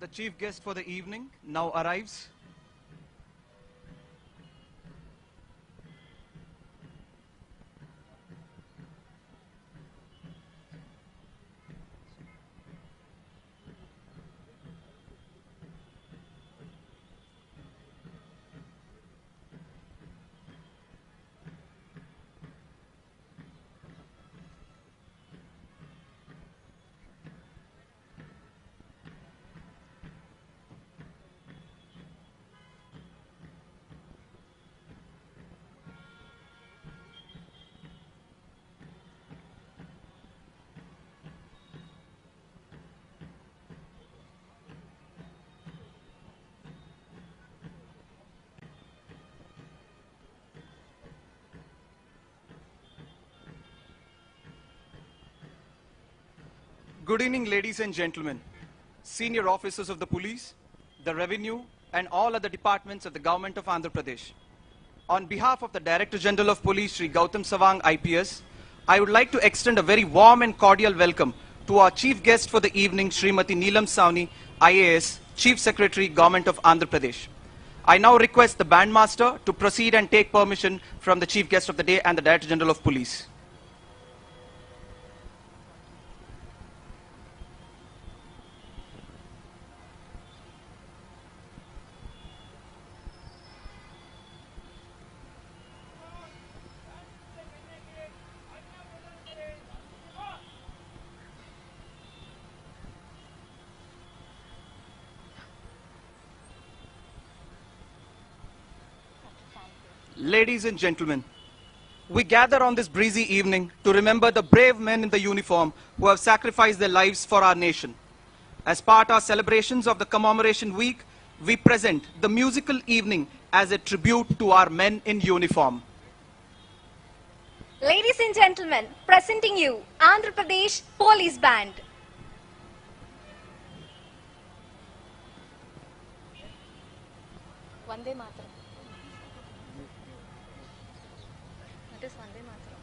The chief guest for the evening now arrives. Good evening, ladies and gentlemen, senior officers of the police, the revenue, and all other departments of the government of Andhra Pradesh. On behalf of the Director General of Police, Sri Gautam Savang, IPS, I would like to extend a very warm and cordial welcome to our chief guest for the evening, Srimati Neelam Savni, IAS, Chief Secretary, Government of Andhra Pradesh. I now request the bandmaster to proceed and take permission from the chief guest of the day and the Director General of Police. Ladies and gentlemen, we gather on this breezy evening to remember the brave men in the uniform who have sacrificed their lives for our nation. As part of our celebrations of the commemoration week, we present the musical evening as a tribute to our men in uniform. Ladies and gentlemen, presenting you Andhra Pradesh Police Band. Vande Mataram. It is Vande Mataram.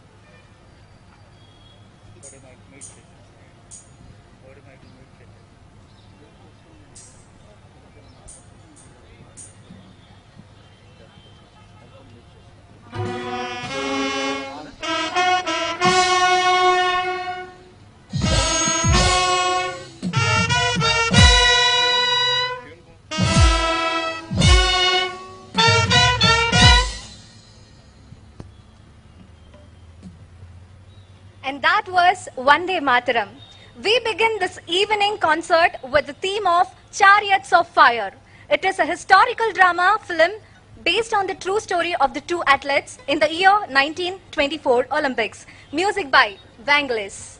And that was Vande Mataram. We begin this evening concert with the theme of Chariots of Fire. It is a historical drama film based on the true story of the two athletes in the year 1924 Olympics. Music by Vangelis.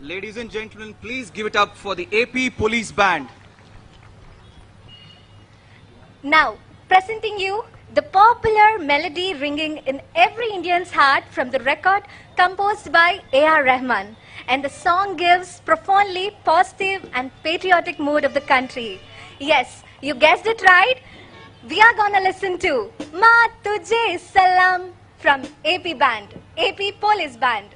Ladies and gentlemen, please give it up for the AP Police Band. Now, presenting you the popular melody ringing in every Indian's heart from the record composed by A.R. Rahman. And the song gives profoundly positive and patriotic mood of the country. Yes, you guessed it right. We are gonna listen to Ma Tujhe Salam from AP Band, AP Police Band.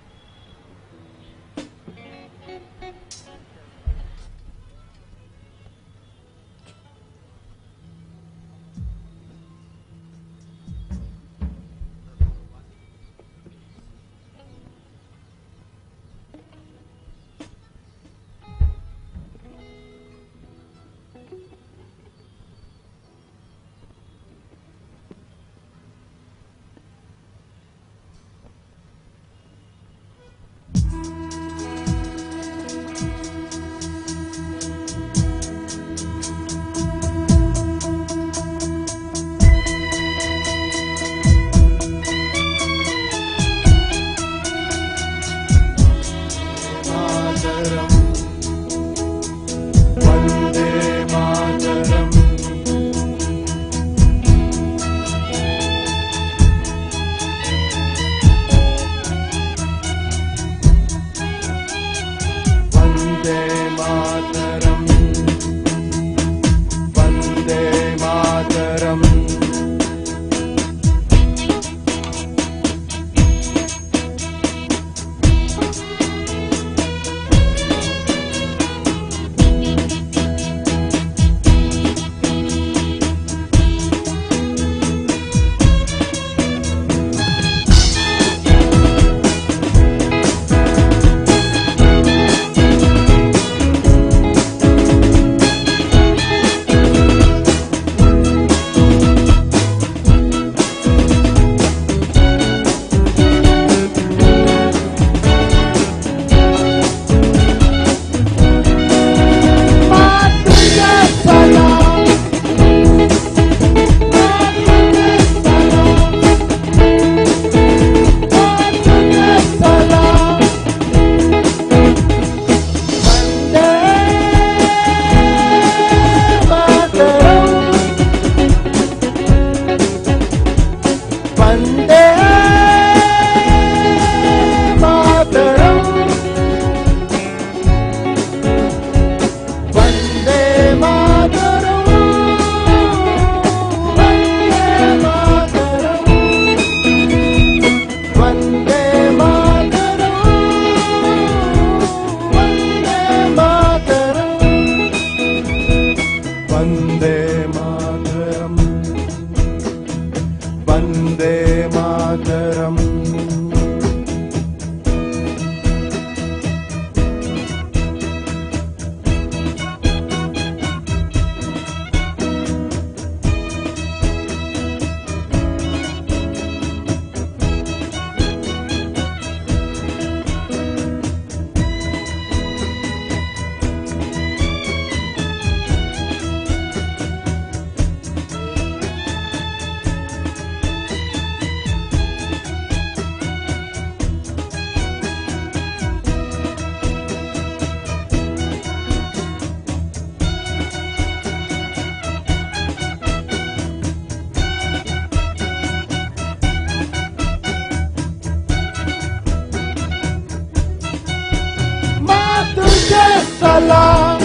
salam,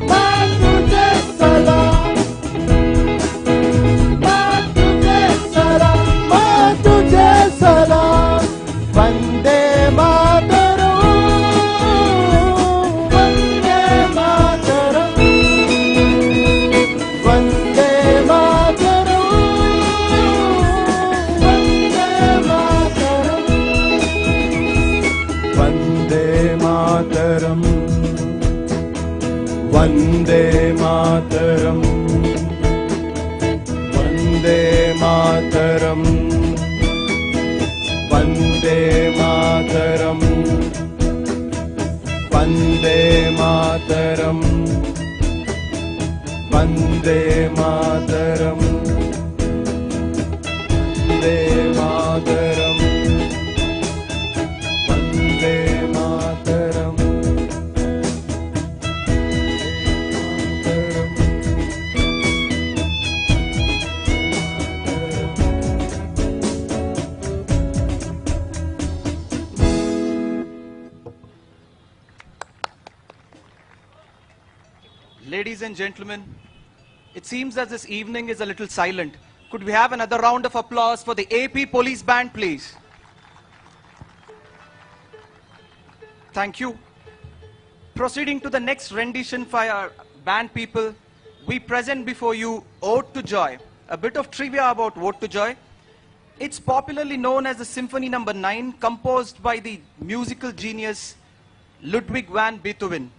ma tujhe salam, ma tujhe salam, ma tujhe salam. Vande Mataram, Vande Mataram, Vande Mataram, Vande Mataram, Vande Mataram, Vande Mataram, Vande Mataram, Vande Mataram, Vande Mataram, Vande Mataram, Vande Mataram. Ladies and gentlemen, it seems as this evening is a little silent. Could we have another round of applause for the AP Police Band, please? Thank you. Proceeding to the next rendition by our band people, we present before you Ode to Joy. A bit of trivia about Ode to Joy. It's popularly known as the Symphony No. 9, composed by the musical genius Ludwig van Beethoven.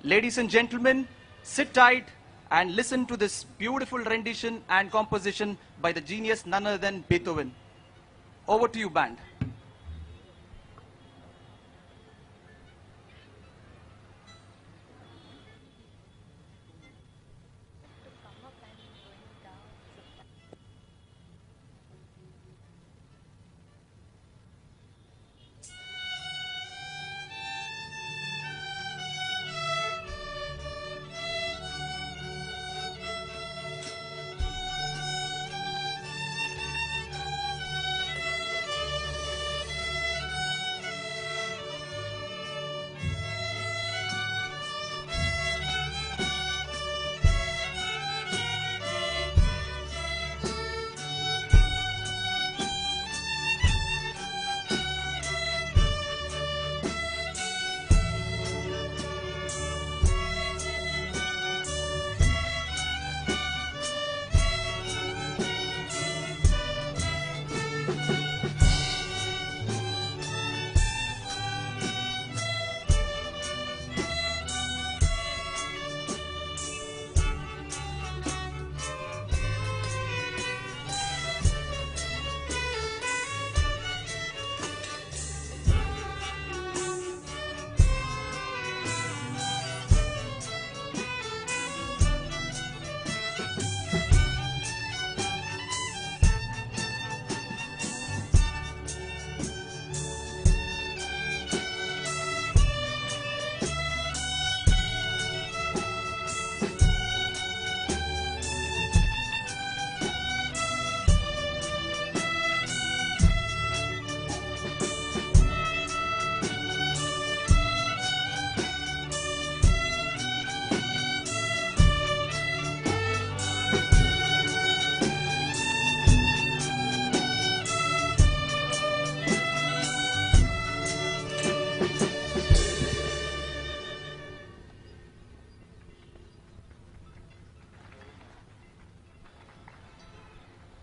Ladies and gentlemen, sit tight and listen to this beautiful rendition and composition by the genius none other than Beethoven. Over to you, band.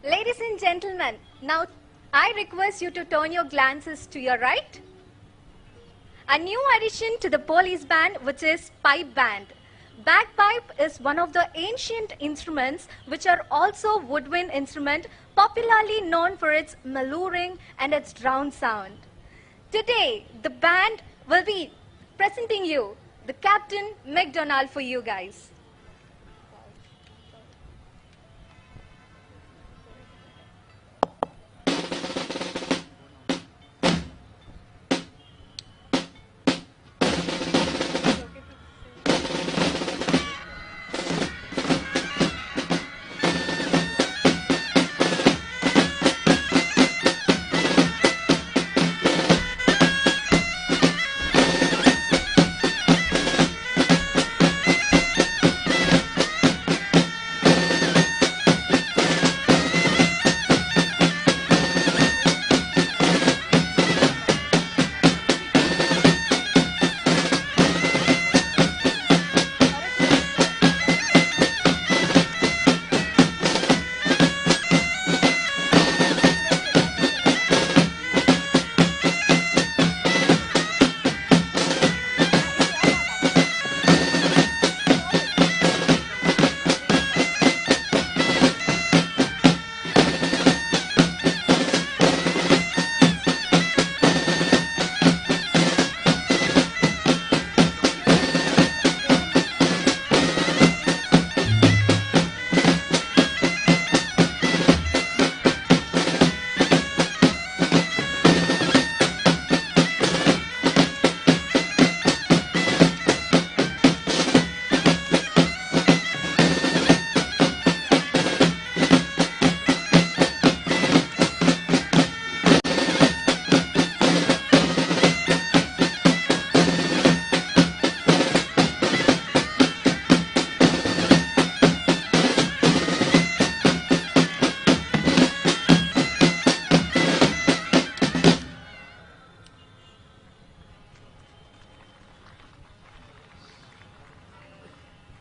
Ladies and gentlemen, now I request you to turn your glances to your right. A new addition to the police band, which is pipe band. Bagpipe is one of the ancient instruments which are also woodwind instrument, popularly known for its malouring and its drown sound. Today, the band will be presenting you the Captain McDonald for you guys.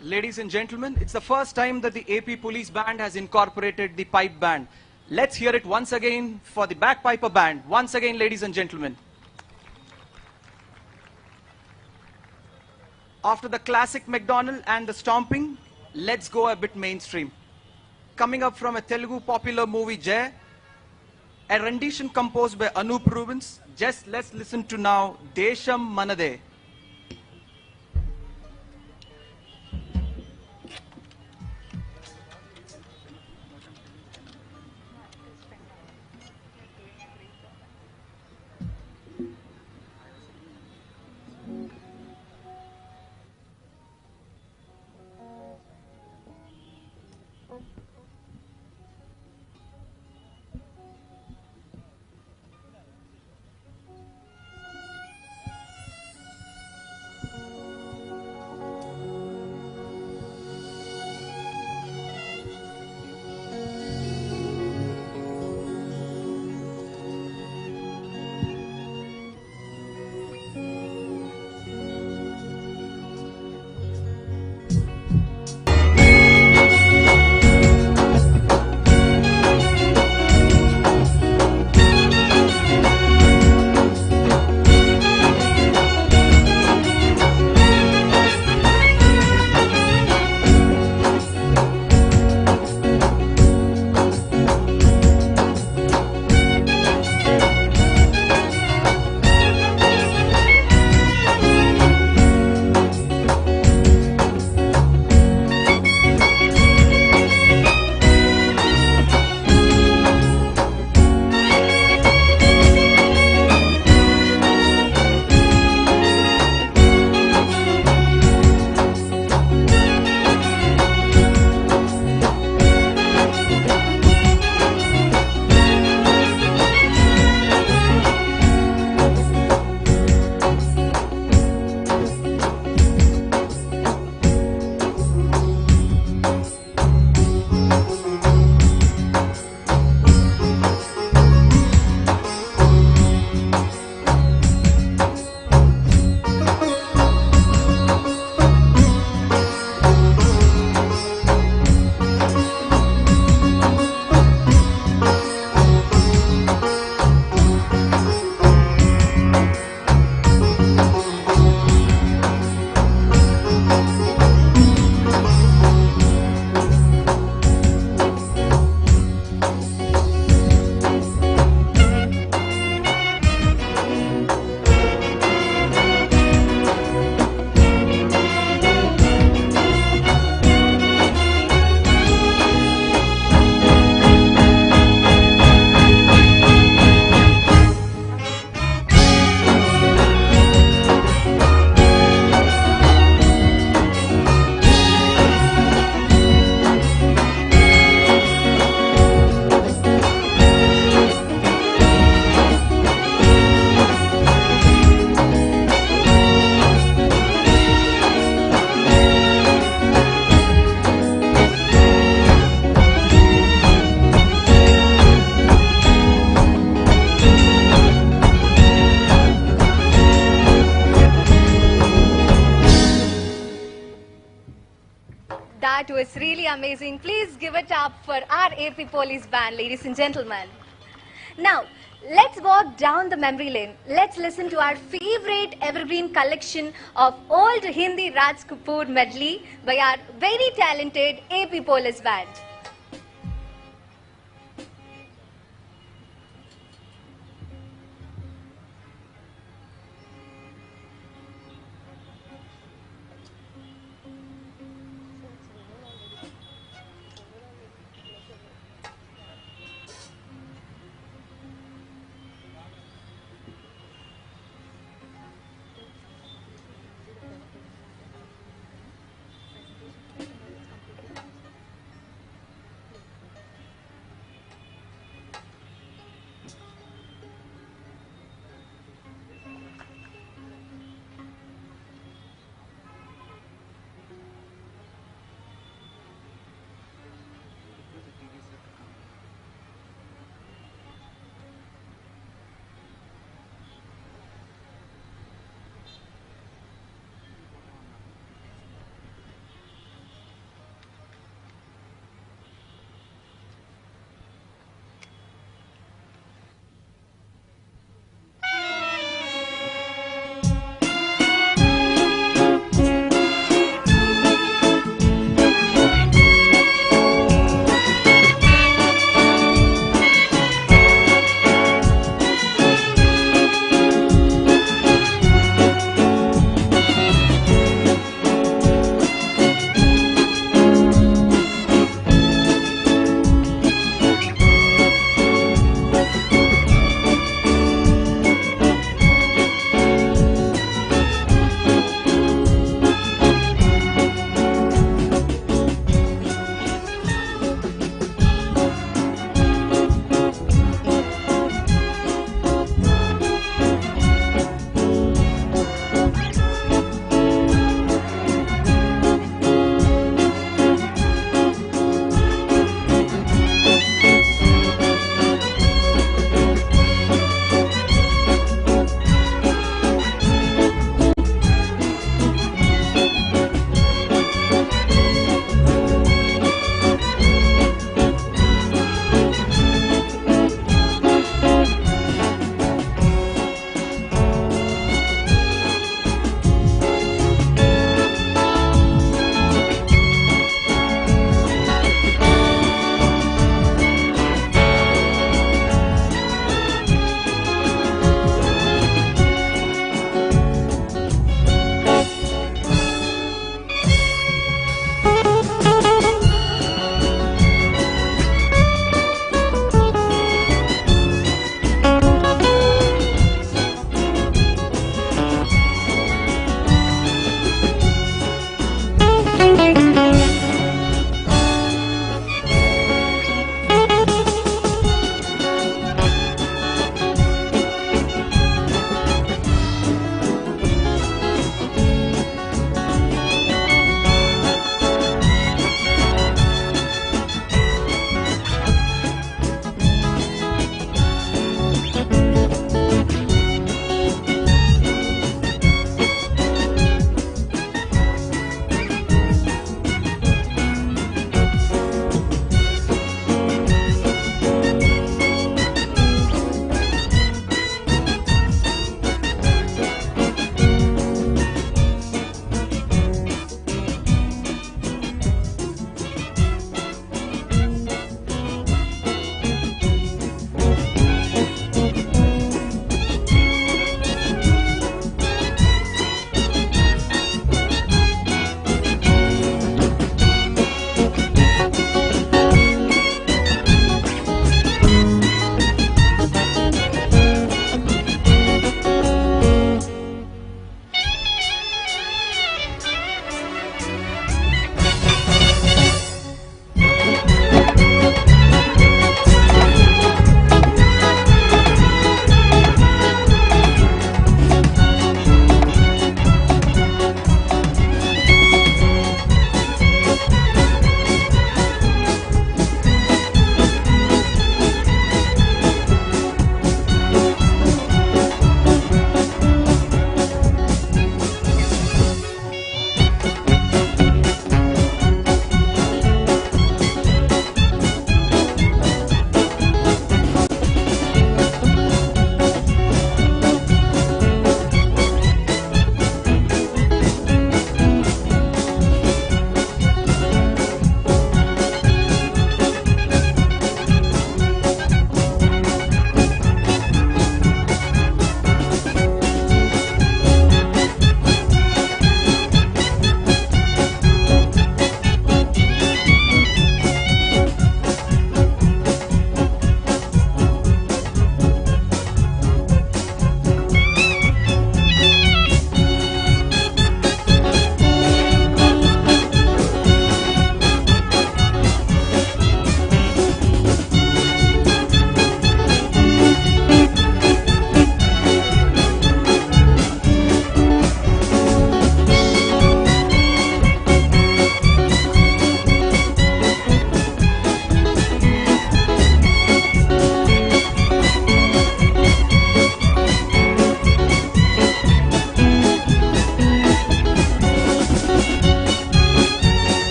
Ladies and gentlemen, it's the first time that the AP Police Band has incorporated the pipe band. Let's hear it once again for the bagpiper band. Once again, ladies and gentlemen. After the classic McDonald and the stomping, let's go a bit mainstream. Coming up from a Telugu popular movie, Jay, a rendition composed by Anup Rubens. Just let's listen to now Desham Manade. That was really amazing. Please give it up for our AP Police Band, ladies and gentlemen. Now, let's walk down the memory lane. Let's listen to our favorite evergreen collection of old Hindi Raj Kapoor medley by our very talented AP Police Band.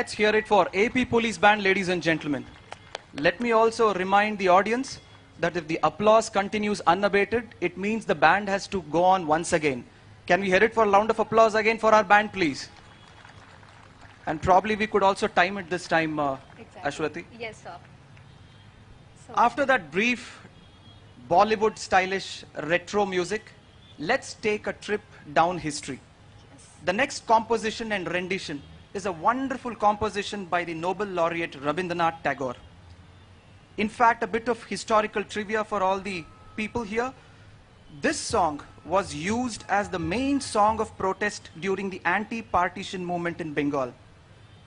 let's hear it for AP Police Band, ladies and gentlemen. Let me also remind the audience that if the applause continues unabated, it means the band has to go on once again. Can we hear it for a round of applause again for our band, please? And probably we could also time it this time, Ashwati. Yes, sir. So, After that brief Bollywood stylish retro music, let's take a trip down history. The next composition and rendition is a wonderful composition by the Nobel laureate Rabindranath Tagore. In fact, a bit of historical trivia for all the people here. This song was used as the main song of protest during the anti-partition movement in Bengal.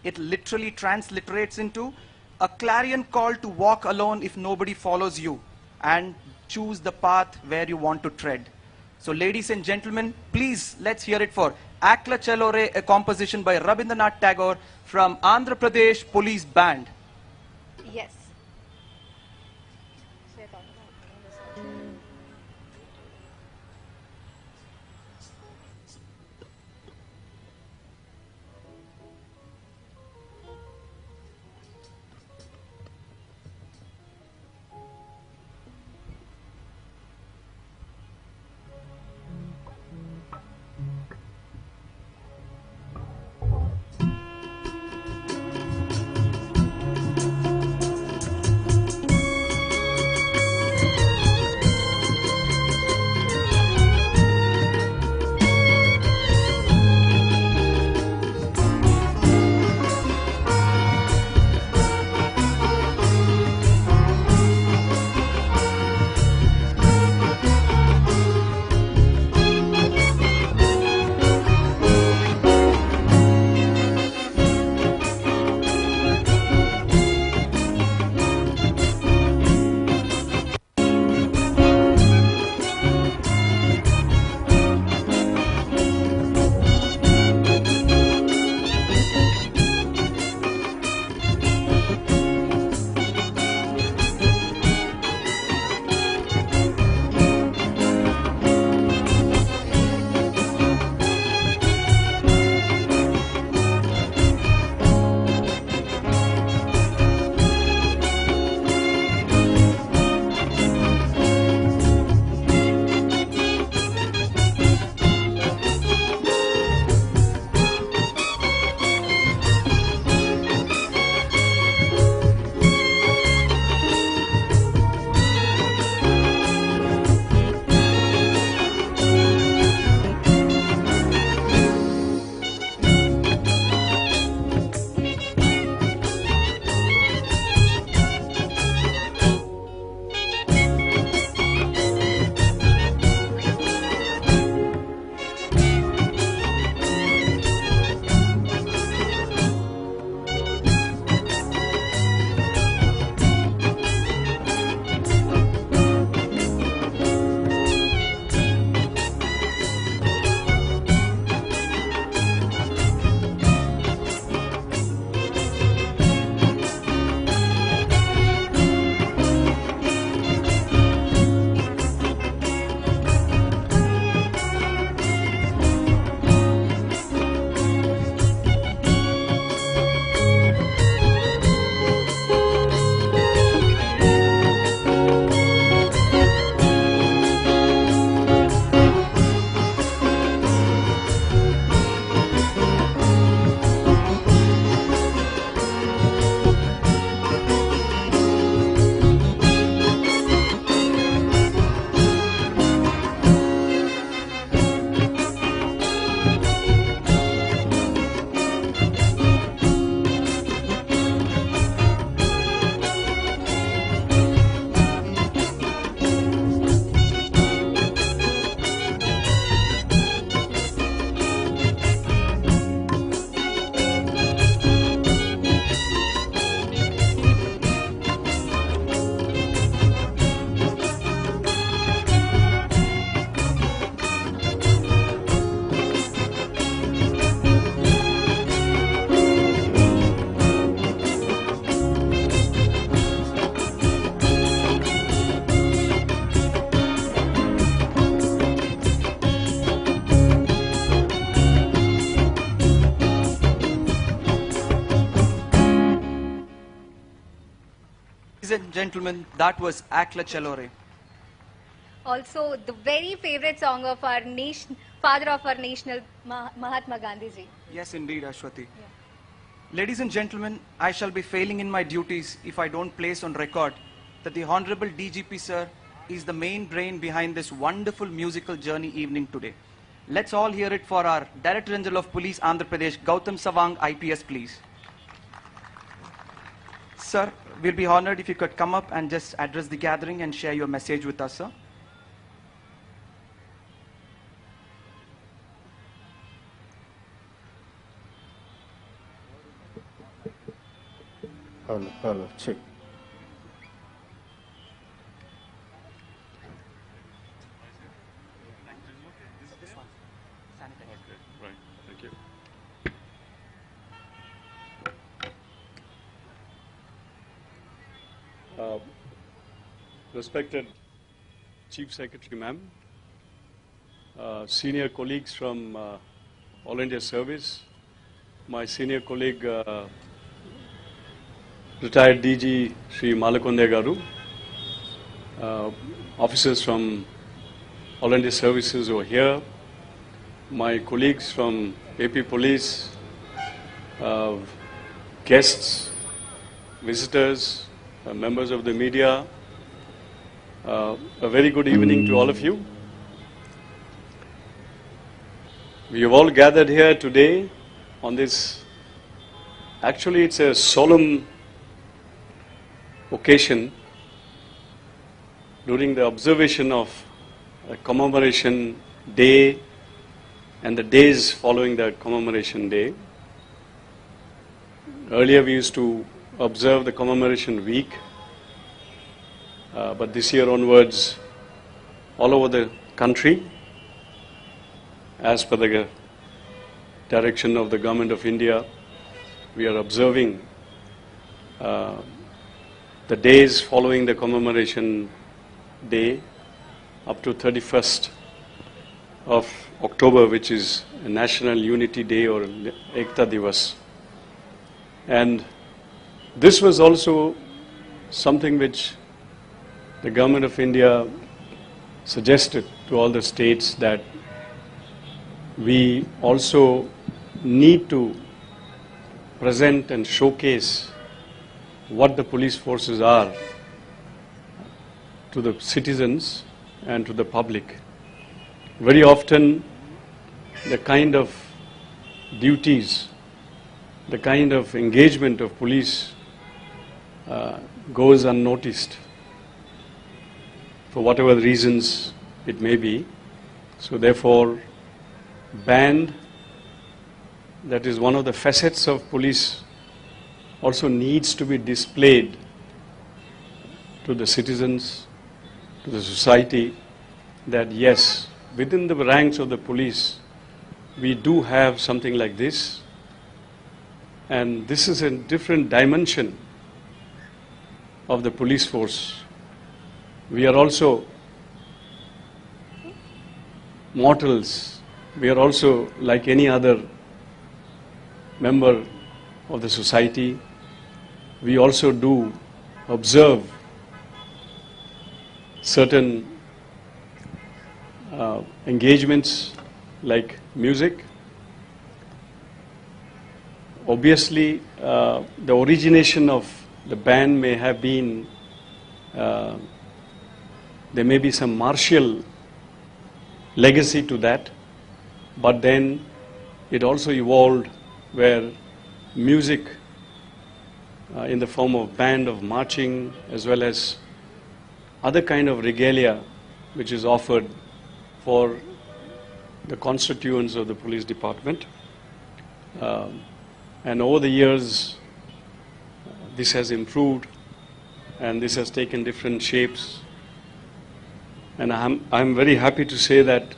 It literally transliterates into a clarion call to walk alone if nobody follows you and choose the path where you want to tread. So ladies and gentlemen, please let's hear it for Akla Chalo Re, a composition by Rabindranath Tagore from Andhra Pradesh Police Band. yes. Ladies and gentlemen, that was Akla Chalore. Also, the very favorite song of our nation, father of our national, Mahatma Gandhi ji. Yes, indeed, Ashwati. Ladies and gentlemen, I shall be failing in my duties if I don't place on record that the Honorable DGP Sir is the main brain behind this wonderful musical journey evening today. Let's all hear it for our Director General of Police, Andhra Pradesh, Gautam Savang, IPS, please. Sir, we'll be honored if you could come up and just address the gathering and share your message with us, sir. Hello, check. Right. Thank you. Respected Chief Secretary, ma'am, senior colleagues from All India Service, my senior colleague, retired DG Sri Malakonde Garu, officers from All India Services over here, my colleagues from AP Police, guests, visitors, members of the media, a very good evening to all of you. We have all gathered here today on this, actually it's a solemn occasion during the observation of a commemoration day and the days following the commemoration day. Earlier we used to observe the commemoration week, but this year onwards, all over the country, as per the direction of the Government of India, we are observing the days following the commemoration day up to 31st of October, which is a National Unity Day or Ekta Divas. And this was also something which the Government of India suggested to all the states, that we also need to present and showcase what the police forces are to the citizens and to the public. Very often, the kind of duties, the kind of engagement of police goes unnoticed for whatever reasons it may be. So therefore, band, that is one of the facets of police, also needs to be displayed to the citizens, to the society, that yes, within the ranks of the police, we do have something like this, and this is a different dimension of the police force. We are also mortals. We are also like any other member of the society. We also do observe certain engagements like music. Obviously, the origination of the band may have been, there may be some martial legacy to that, but then it also evolved where music in the form of band, of marching, as well as other kind of regalia which is offered for the constituents of the police department. And over the years, this has improved and this has taken different shapes. And I'm very happy to say that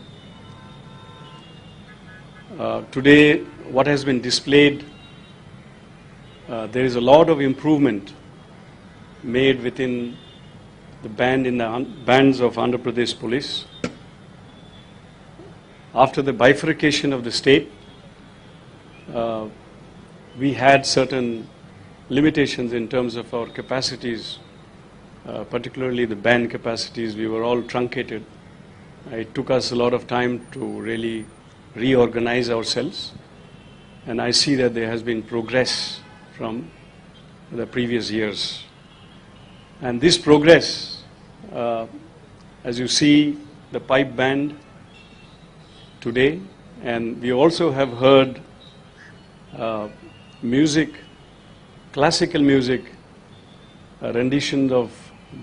today what has been displayed, there is a lot of improvement made within the band in the bands of Andhra Pradesh Police. After the bifurcation of the state, we had certain limitations in terms of our capacities particularly the band capacities, we were all truncated. It took us a lot of time to really reorganize ourselves, and I see that there has been progress from the previous years. And this progress, as you see the pipe band today, and we also have heard music, classical music, renditions of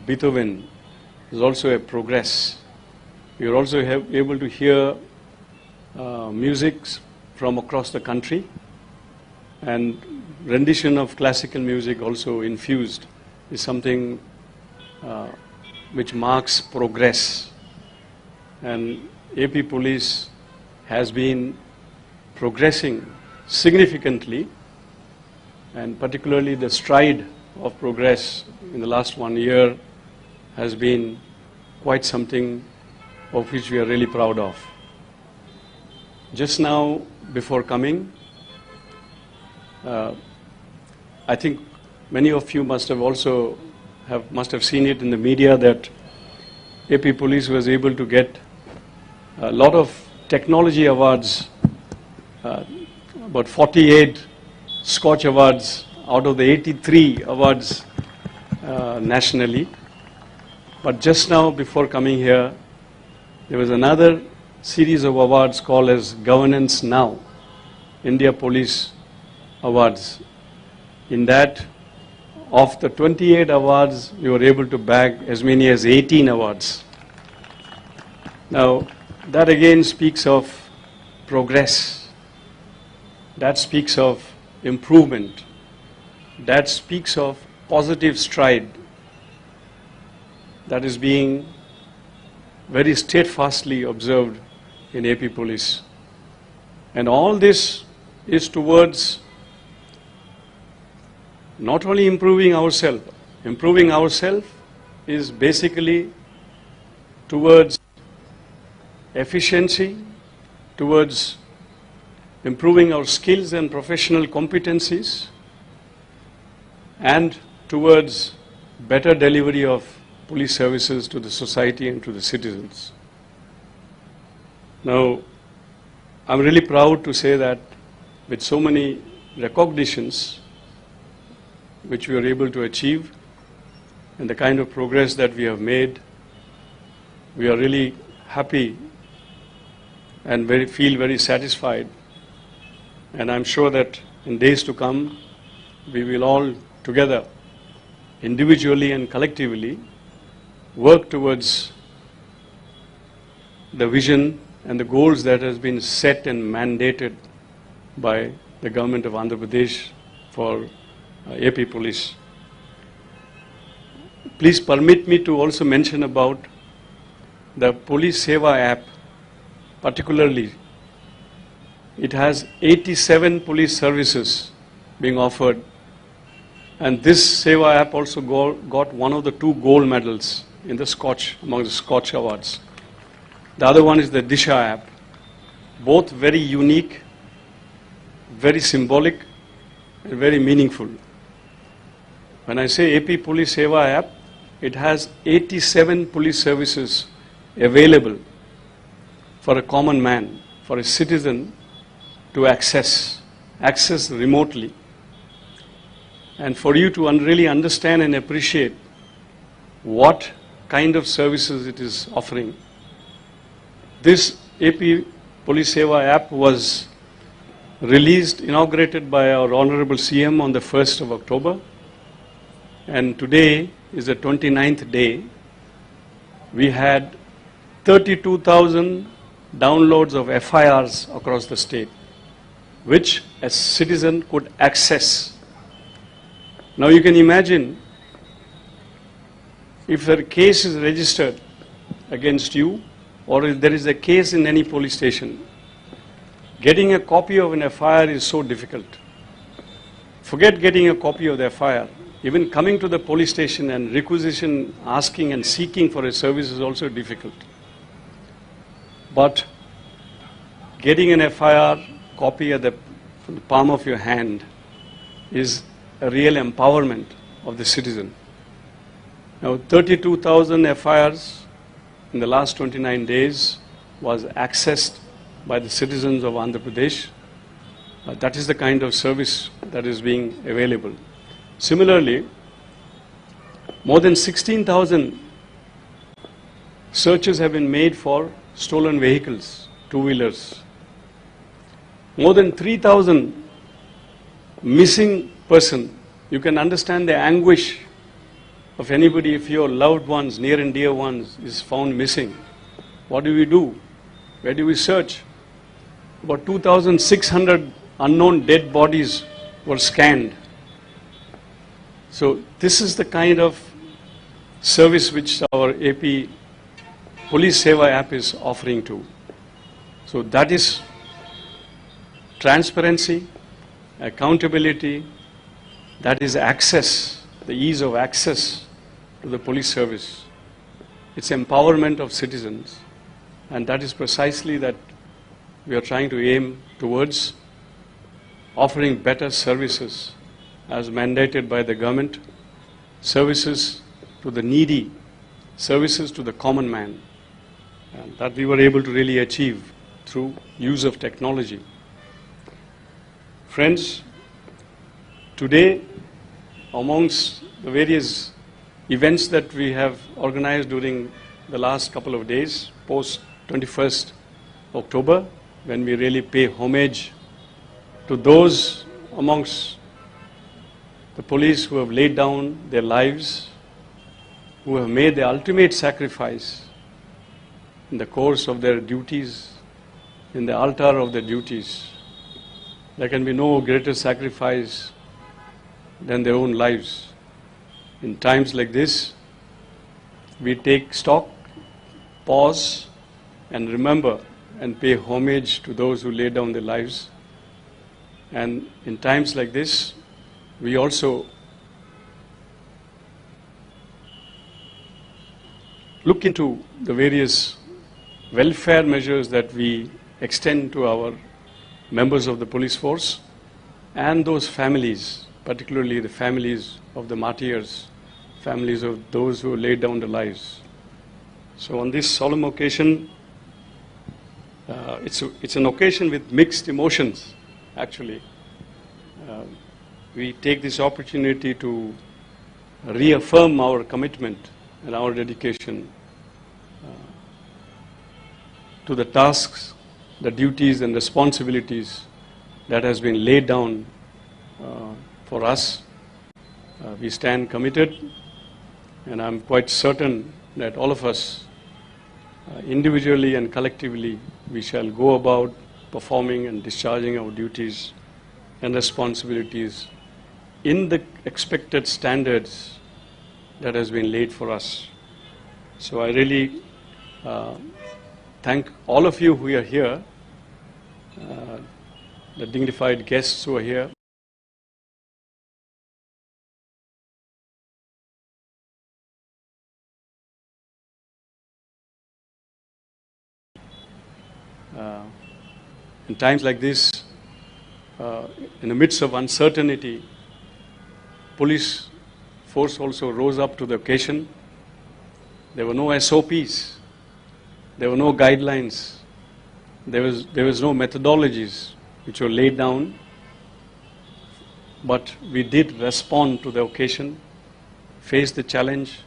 Beethoven is also a progress. We are also able to hear music from across the country, and rendition of classical music also infused is something which marks progress. And AP Police has been progressing significantly, and particularly the stride of progress in the last 1 year has been quite something of which we are really proud of. Just now, before coming, I think many of you must have seen it in the media that AP Police was able to get a lot of technology awards, about 48 Scotch awards out of the 83 awards nationally. But just now, before coming here, there was another series of awards called as Governance Now, India Police Awards. In that, of the 28 awards, we were able to bag as many as 18 awards. Now, that again speaks of progress. That speaks of improvement. That speaks of positive stride that is being very steadfastly observed in AP Police. And all this is towards not only improving ourselves. Improving ourselves is basically towards efficiency, towards improving our skills and professional competencies, and towards better delivery of police services to the society and to the citizens. Now, I'm really proud to say that with so many recognitions which we were able to achieve and the kind of progress that we have made, we are really happy and feel very satisfied. And I'm sure that in days to come, we will all together, individually and collectively, work towards the vision and the goals that has been set and mandated by the government of Andhra Pradesh for AP Police. Please permit me to also mention about the Police Seva app, particularly. It has 87 police services being offered, and this Seva app also got one of the 2 gold medals in the among the Scotch awards. The other one is the Disha app. Both very unique, very symbolic, and very meaningful. When I say AP Police Seva app, it has 87 police services available for a common man, for a citizen to access remotely. And for you to really understand and appreciate what kind of services it is offering. This AP Police Seva app was inaugurated by our Honorable CM on the 1st of October. And today is the 29th day. We had 32,000 downloads of FIRs across the state, which a citizen could access. Now you can imagine if a case is registered against you, or if there is a case in any police station, getting a copy of an FIR is so difficult. Forget getting a copy of the FIR. Even coming to the police station and requisition, asking and seeking for a service is also difficult. But getting an FIR copy at the palm of your hand is a real empowerment of the citizen. Now, 32,000 FIRs in the last 29 days was accessed by the citizens of Andhra Pradesh. That is the kind of service that is being available. Similarly, more than 16,000 searches have been made for stolen vehicles, two-wheelers. More than 3,000 missing person. You can understand the anguish of anybody if your loved ones, near and dear ones, is found missing. What do we do? Where do we search? About 2,600 unknown dead bodies were scanned. So this is the kind of service which our AP Police Seva app is offering to. So that is transparency, accountability, that is access, the ease of access to the police service. It's empowerment of citizens, and that is precisely that we are trying to aim towards, offering better services as mandated by the government, services to the needy, services to the common man, and that we were able to really achieve through use of technology. Friends, today, amongst the various events that we have organized during the last couple of days, post 21st October, when we really pay homage to those amongst the police who have laid down their lives, who have made the ultimate sacrifice in the course of their duties, in the altar of their duties. There can be no greater sacrifice than their own lives. In times like this, we take stock, pause, and remember and pay homage to those who laid down their lives. And in times like this, we also look into the various welfare measures that we extend to our members of the police force and those families, particularly the families of the martyrs, families of those who laid down their lives. So on this solemn occasion, it's an occasion with mixed emotions, actually. We take this opportunity to reaffirm our commitment and our dedication to the tasks, the duties and responsibilities that has been laid down for us. We stand committed, and I'm quite certain that all of us, individually and collectively, we shall go about performing and discharging our duties and responsibilities in the expected standards that has been laid for us. So I really thank all of you who are here, the dignified guests who are here. In times like this, in the midst of uncertainty, police force also rose up to the occasion. There were no SOPs, there were no guidelines, there was no methodologies which were laid down, but we did respond to the occasion, faced the challenge,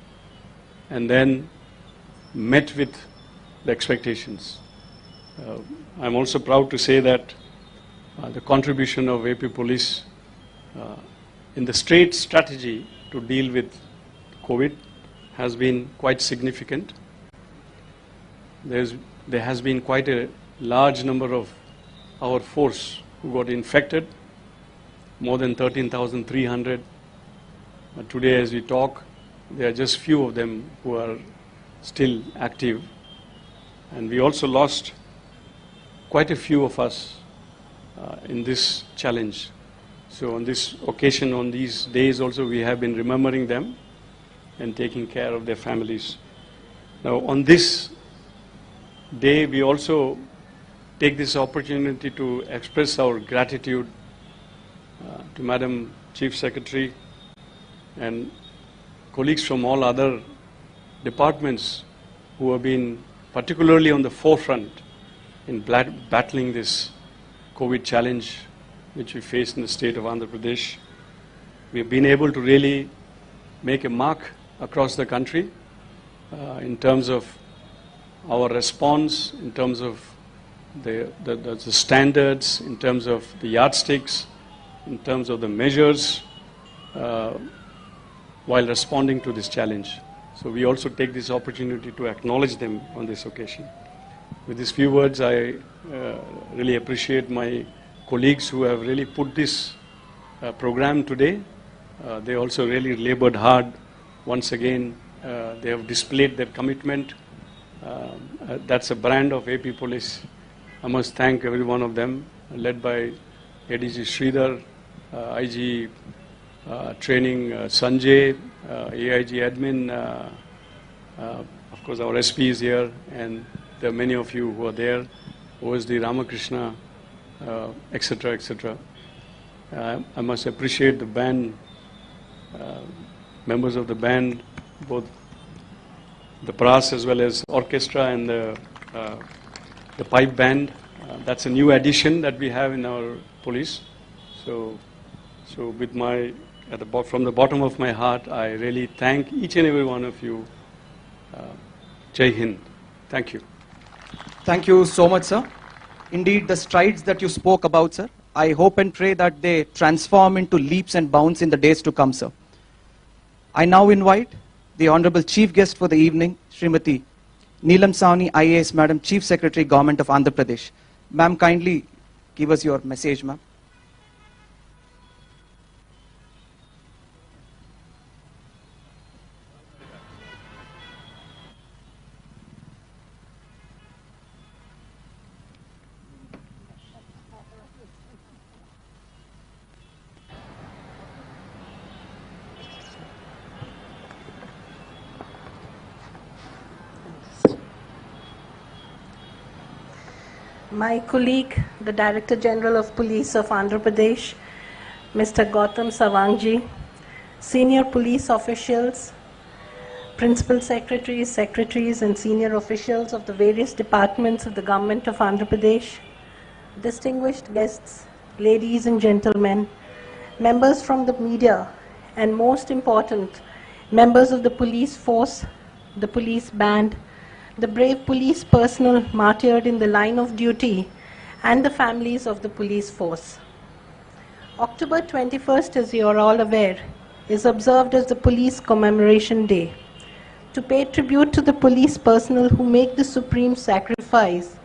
and then met with the expectations. I'm also proud to say that the contribution of AP Police in the state strategy to deal with COVID has been quite significant. There has been quite a large number of our force who got infected, more than 13,300. But today as we talk, there are just few of them who are still active. And we also lost quite a few of us in this challenge. So on this occasion, on these days also, we have been remembering them and taking care of their families. Now on this day, we also take this opportunity to express our gratitude to Madam Chief Secretary and colleagues from all other departments who have been particularly on the forefront in battling this COVID challenge which we face in the state of Andhra Pradesh. We have been able to really make a mark across the country in terms of our response, in terms of the standards, in terms of the yardsticks, in terms of the measures while responding to this challenge. So we also take this opportunity to acknowledge them on this occasion. With these few words, I really appreciate my colleagues who have really put this program today. They also really labored hard. Once again, they have displayed their commitment. That's a brand of AP Police. I must thank every one of them, led by ADG Sridhar, IG Training Sanjay, AIG Admin, of course our SP is here, and there are many of you who are there, OSD Ramakrishna, etc., etc. I must appreciate the band, members of the band, both the brass as well as orchestra and the pipe band. That's a new addition that we have in our police. So with from the bottom of my heart, I really thank each and every one of you. Jai Hind. Thank you. Thank you so much, sir. Indeed, the strides that you spoke about, sir, I hope and pray that they transform into leaps and bounds in the days to come, sir. I now invite the Honorable Chief Guest for the evening, Srimati Neelam Sawni, IAS, Madam Chief Secretary, Government of Andhra Pradesh. Ma'am, kindly give us your message, ma'am. My colleague, the Director General of Police of Andhra Pradesh, Mr. Gautam Savangji, senior police officials, principal secretaries, secretaries and senior officials of the various departments of the government of Andhra Pradesh, distinguished guests, ladies and gentlemen, members from the media, and most important, members of the police force, the police band, the brave police personnel martyred in the line of duty, and the families of the police force. October 21st, as you are all aware, is observed as the Police Commemoration Day, to pay tribute to the police personnel who make the supreme sacrifice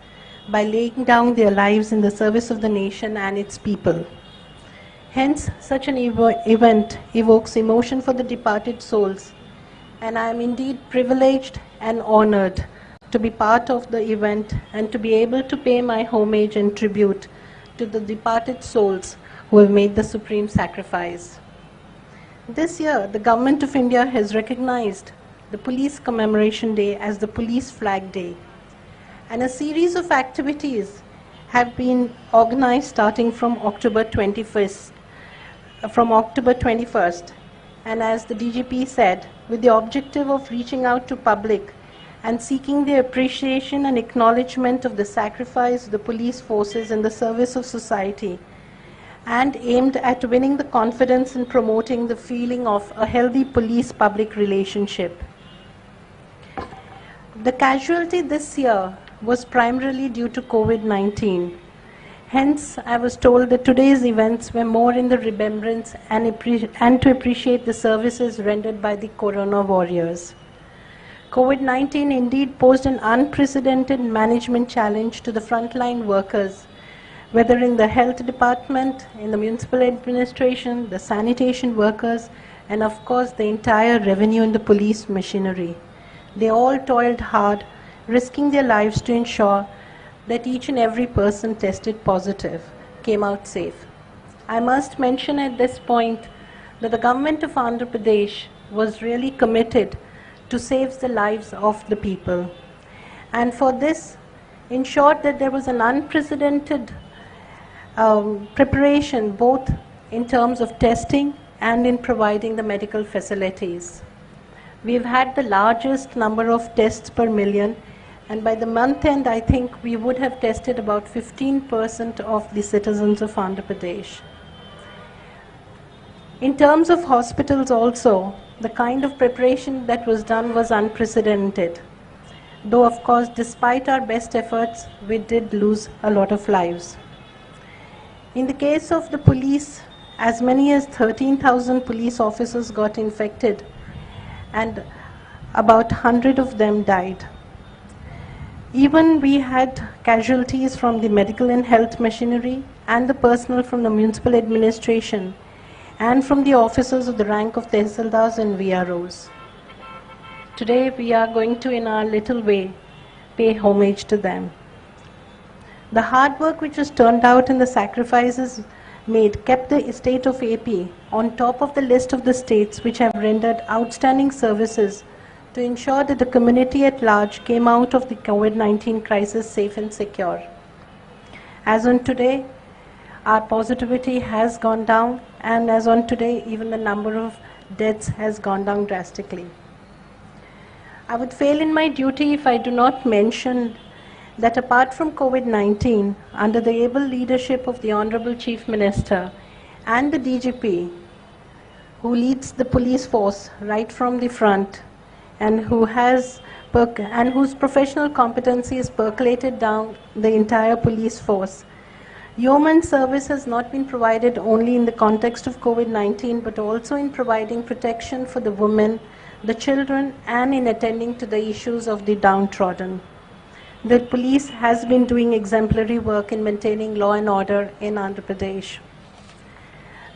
by laying down their lives in the service of the nation and its people. Hence, such an event evokes emotion for the departed souls, and I am indeed privileged and honored to be part of the event and to be able to pay my homage and tribute to the departed souls who have made the supreme sacrifice. This year, the Government of India has recognized the Police Commemoration Day as the Police Flag Day, and a series of activities have been organized starting from October 21st, and as the DGP said, with the objective of reaching out to public and seeking the appreciation and acknowledgement of the sacrifice of the police forces in the service of society, and aimed at winning the confidence and promoting the feeling of a healthy police-public relationship. The casualty this year was primarily due to COVID-19. Hence, I was told that today's events were more in the remembrance and to appreciate the services rendered by the Corona warriors. COVID-19 indeed posed an unprecedented management challenge to the frontline workers, whether in the health department, in the municipal administration, the sanitation workers, and of course the entire revenue in the police machinery. They all toiled hard, risking their lives to ensure that each and every person tested positive came out safe. I must mention at this point that the government of Andhra Pradesh was really committed to save the lives of the people. And for this, ensured that there was an unprecedented preparation both in terms of testing and in providing the medical facilities. We've had the largest number of tests per million, and by the month end, I think we would have tested about 15% of the citizens of Andhra Pradesh. In terms of hospitals also, the kind of preparation that was done was unprecedented. Though, of course, despite our best efforts, we did lose a lot of lives. In the case of the police, as many as 13,000 police officers got infected, and about 100 of them died. Even we had casualties from the medical and health machinery and the personnel from the municipal administration and from the officers of the rank of Tehsildars and VROs. Today we are going to, in our little way, pay homage to them. The hard work which was turned out and the sacrifices made kept the state of AP on top of the list of the states which have rendered outstanding services to ensure that the community at large came out of the COVID-19 crisis safe and secure. As on today, our positivity has gone down, and as on today, even the number of deaths has gone down drastically. I would fail in my duty if I do not mention that apart from COVID-19, under the able leadership of the Honorable Chief Minister and the DGP, who leads the police force right from the front and whose professional competency is percolated down the entire police force, yeoman service has not been provided only in the context of COVID-19, but also in providing protection for the women, the children, and in attending to the issues of the downtrodden. The police has been doing exemplary work in maintaining law and order in Andhra Pradesh.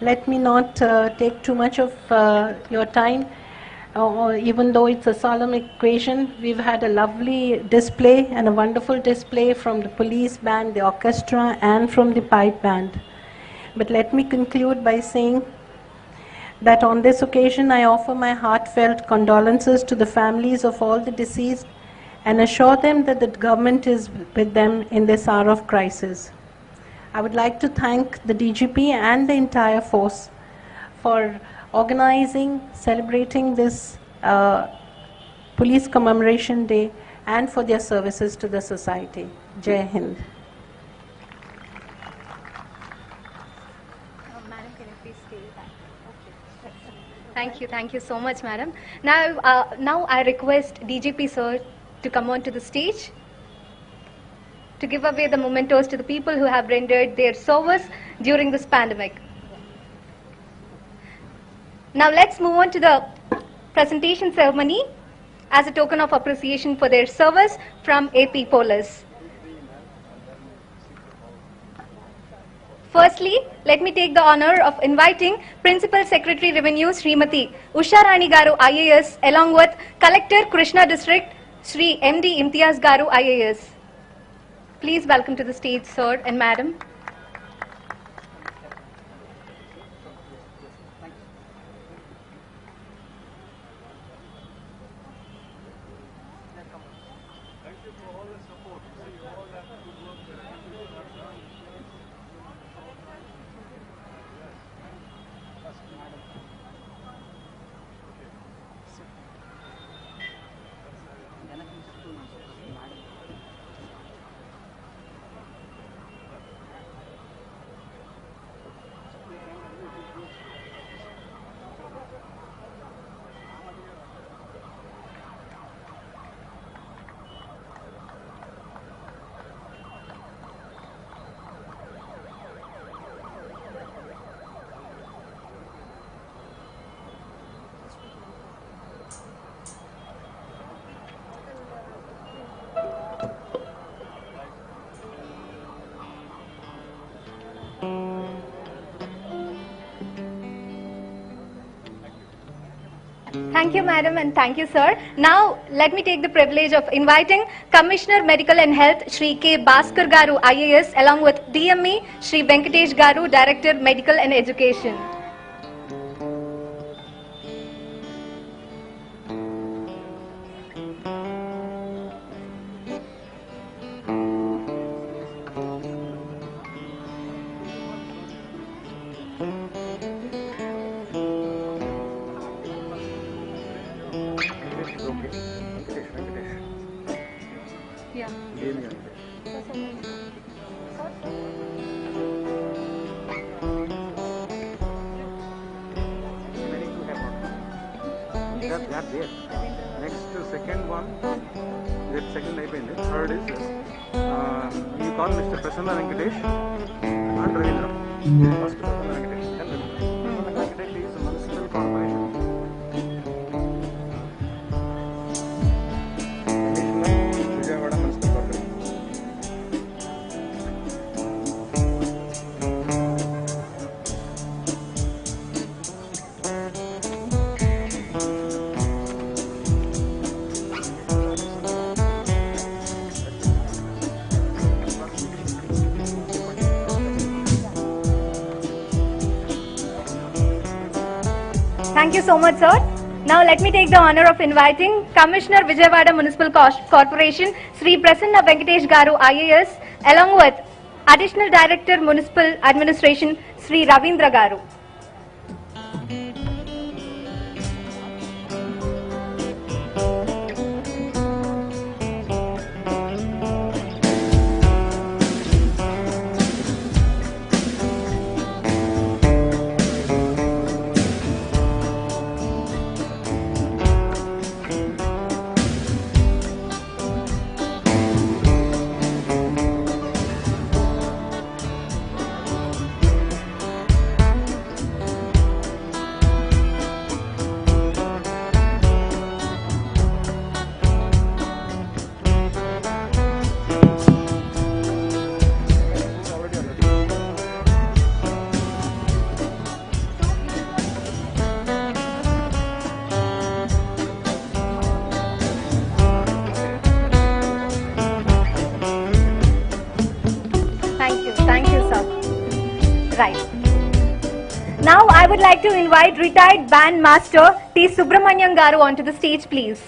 Let me not take too much of your time. Even though it's a solemn occasion, we've had a lovely display and a wonderful display from the police band, the orchestra, and from the pipe band. But let me conclude by saying that on this occasion I offer my heartfelt condolences to the families of all the deceased and assure them that the government is with them in this hour of crisis. I would like to thank the DGP and the entire force for organizing, celebrating this Police Commemoration Day, and for their services to the society. Jai Hind. Madam, can you please stay back? Okay. Thank you so much, madam. Now I request DGP sir to come on to the stage to give away the mementos to the people who have rendered their service during this pandemic. Now let's move on to the presentation ceremony as a token of appreciation for their service from AP Police. Firstly, let me take the honor of inviting Principal Secretary Revenue Srimati Usha Rani Garu IAS along with Collector Krishna District Sri MD Imtiaz Garu IAS. Please welcome to the stage sir and madam. Thank you, madam, and thank you, sir. Now, let me take the privilege of inviting Commissioner Medical and Health, Shri K. Bhaskar Garu, IAS, along with DME, Shri Venkatesh Garu, Director, Medical and Education. Okay. Venkatesh. Yeah. Give me Venkatesh. That there. Next second one. That second అయిపోయింది. Third is you call Mr. Prasanna Venkatesh and Ravindra. First Prasanna Venkatesh. Then Ravindra. Prasanna Venkatesh is municipal corporation. Vijayawada municipal corporation. Thank you so much, sir. Now let me take the honor of inviting Commissioner Vijayawada Municipal Corporation, Sri Prasanna Venkatesh Garu IAS, along with Additional Director Municipal Administration, Sri Ravindra Garu. Thank you, sir. Right. Now I would like to invite retired band master T. Subramanyam Garu onto the stage, please.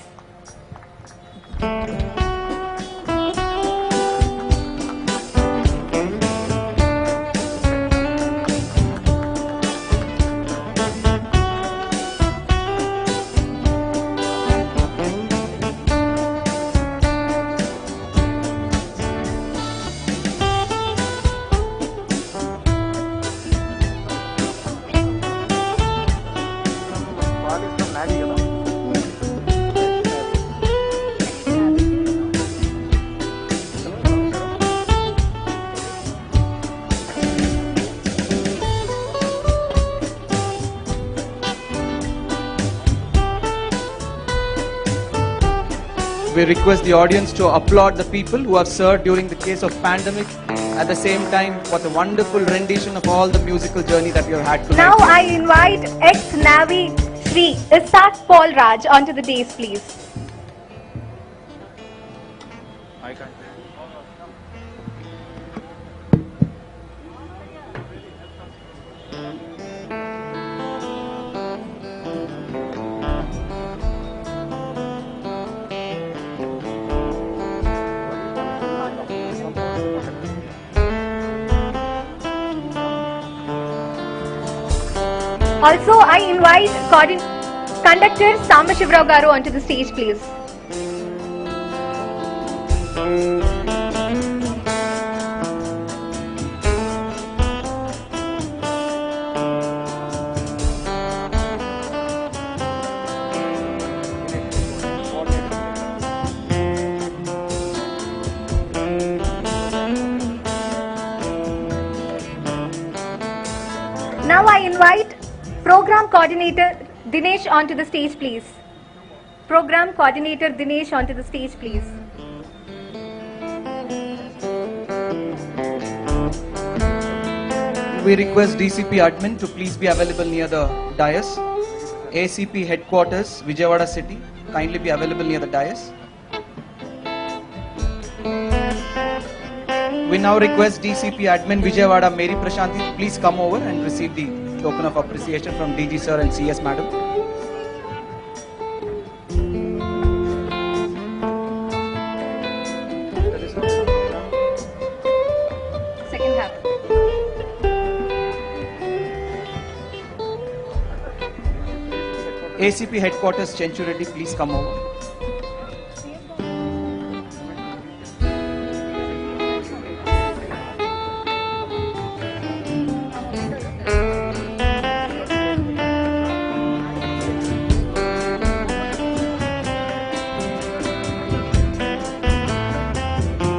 We request the audience to applaud the people who have served during the case of pandemic, at the same time for the wonderful rendition of all the musical journey that we have had tonight. Now I invite ex-Navy Sri Isaac Paul Raj onto the dais, please. I can't. Also, I invite conductor Samashivrao Garu onto the stage, please. Now I invite Program Coordinator Dinesh onto the stage, please. Program Coordinator Dinesh onto the stage, please. We request DCP admin to please be available near the dais. ACP headquarters, Vijayawada City, kindly be available near the dais. We now request DCP admin Vijayawada Mary Prashanti to please come over and receive the token of appreciation from DG sir and CS madam. Second half. ACP Headquarters, Chenchu Reddy, please come over.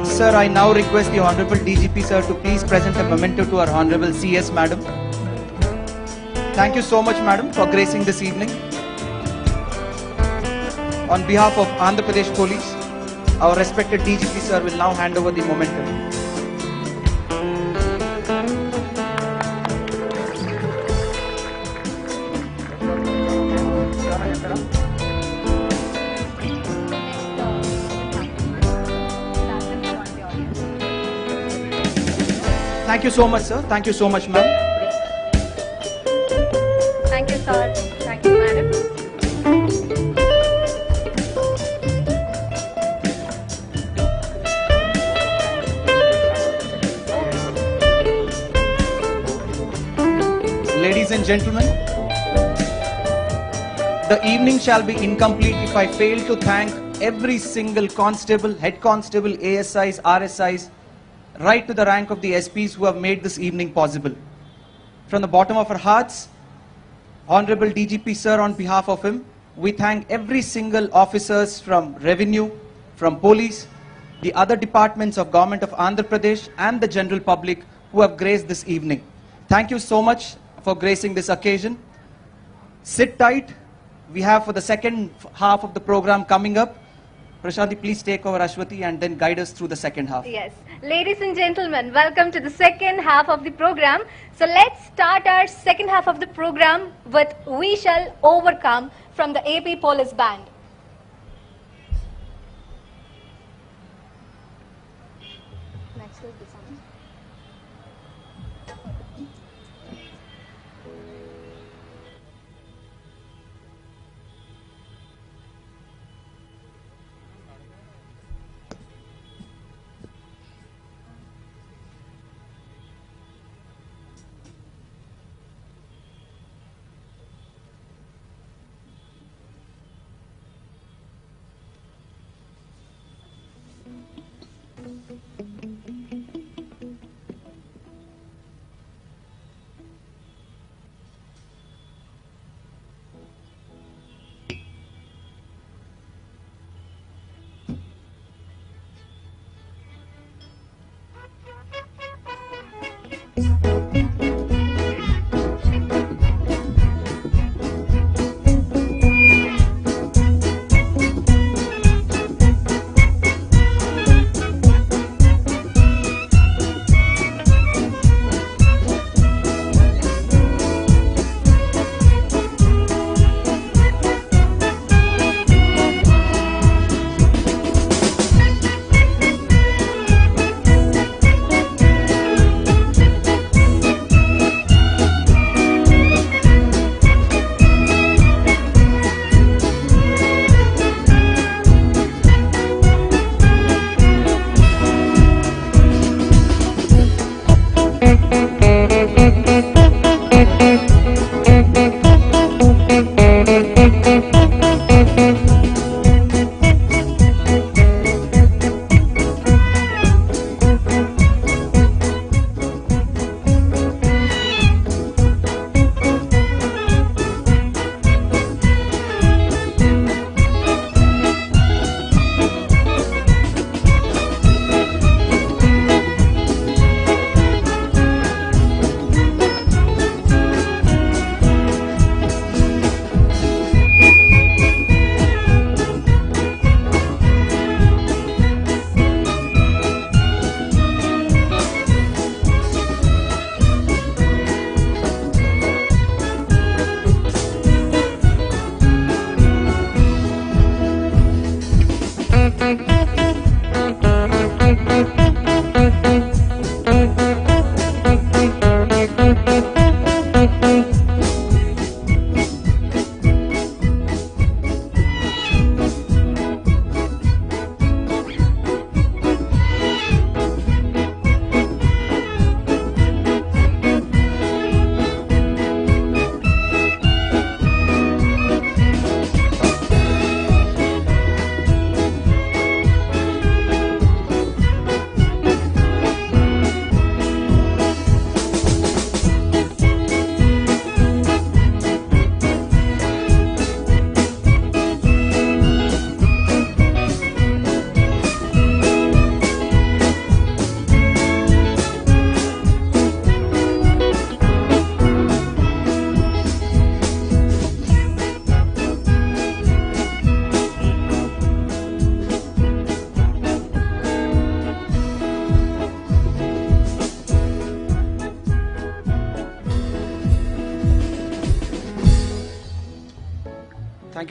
Sir, I now request the Honorable DGP Sir to please present a memento to our Honorable CS Madam. Thank you so much, Madam, for gracing this evening. On behalf of Andhra Pradesh Police, our respected DGP Sir will now hand over the memento. Thank you so much, sir. Thank you so much, ma'am. Thank you, sir. Thank you, madam. Ladies and gentlemen, the evening shall be incomplete if I fail to thank every single constable, head constable, ASIs, RSIs, right to the rank of the SPs who have made this evening possible. From the bottom of our hearts, Honorable DGP Sir, on behalf of him, we thank every single officers from Revenue, from Police, the other departments of Government of Andhra Pradesh and the general public who have graced this evening. Thank you so much for gracing this occasion. Sit tight. We have for the second half of the program coming up. Prashanti, please take over, Ashwati, and then guide us through the second half. Yes. Ladies and gentlemen, welcome to the second half of the program. So let's start our second half of the program with We Shall Overcome from the AP Police Band. Next is the song.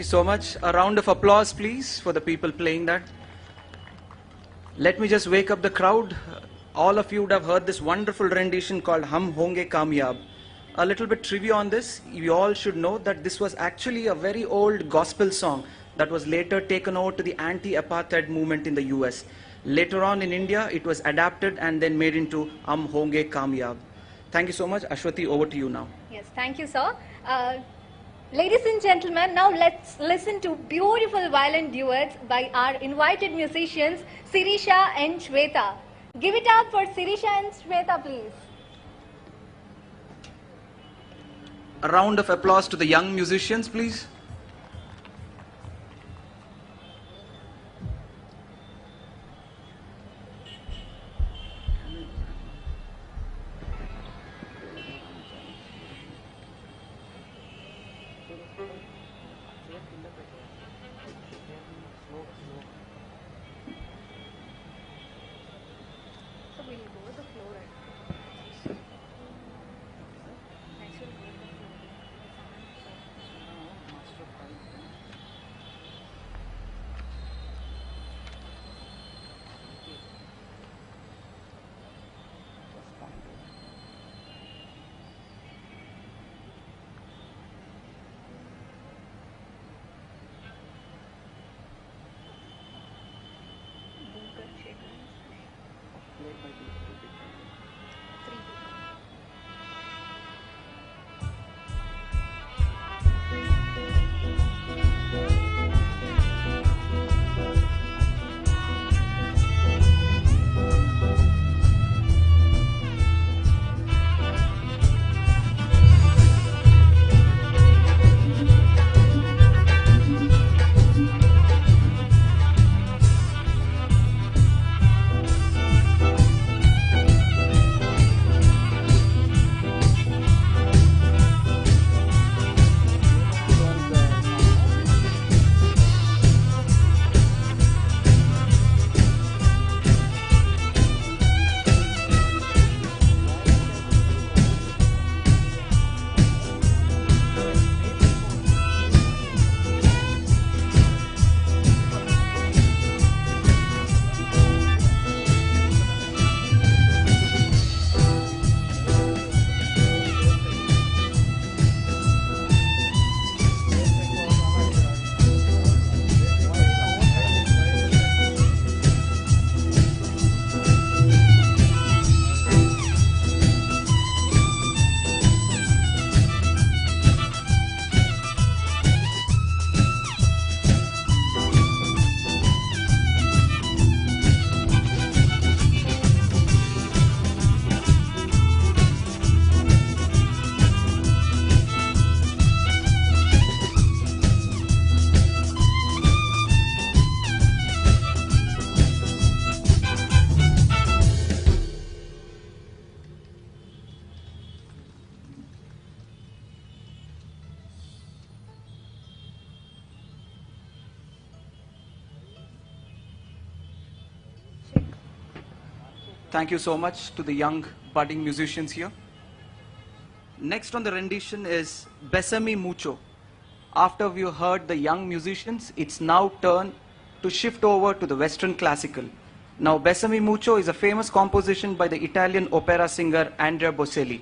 so much. A round of applause, please, for the people playing that. Let me just wake up the crowd. All of you would have heard this wonderful rendition called Hum Honge Kamyab. A little bit trivia on this. You all should know that this was actually a very old gospel song that was later taken over to the anti-apartheid movement in the US. Later on in India, it was adapted and then made into Hum Honge Kamyab. Thank you so much. Ashwati, over to you now. Yes, thank you, sir. Ladies and gentlemen, now let's listen to beautiful violin duets by our invited musicians, Sirisha and Shweta. Give it up for Sirisha and Shweta, please. A round of applause to the young musicians, please. Thank you so much to the young budding musicians here. Next on the rendition is Besame Mucho. After we heard the young musicians, it's now turn to shift over to the Western classical. Now, Besame Mucho is a famous composition by the Italian opera singer Andrea Bocelli.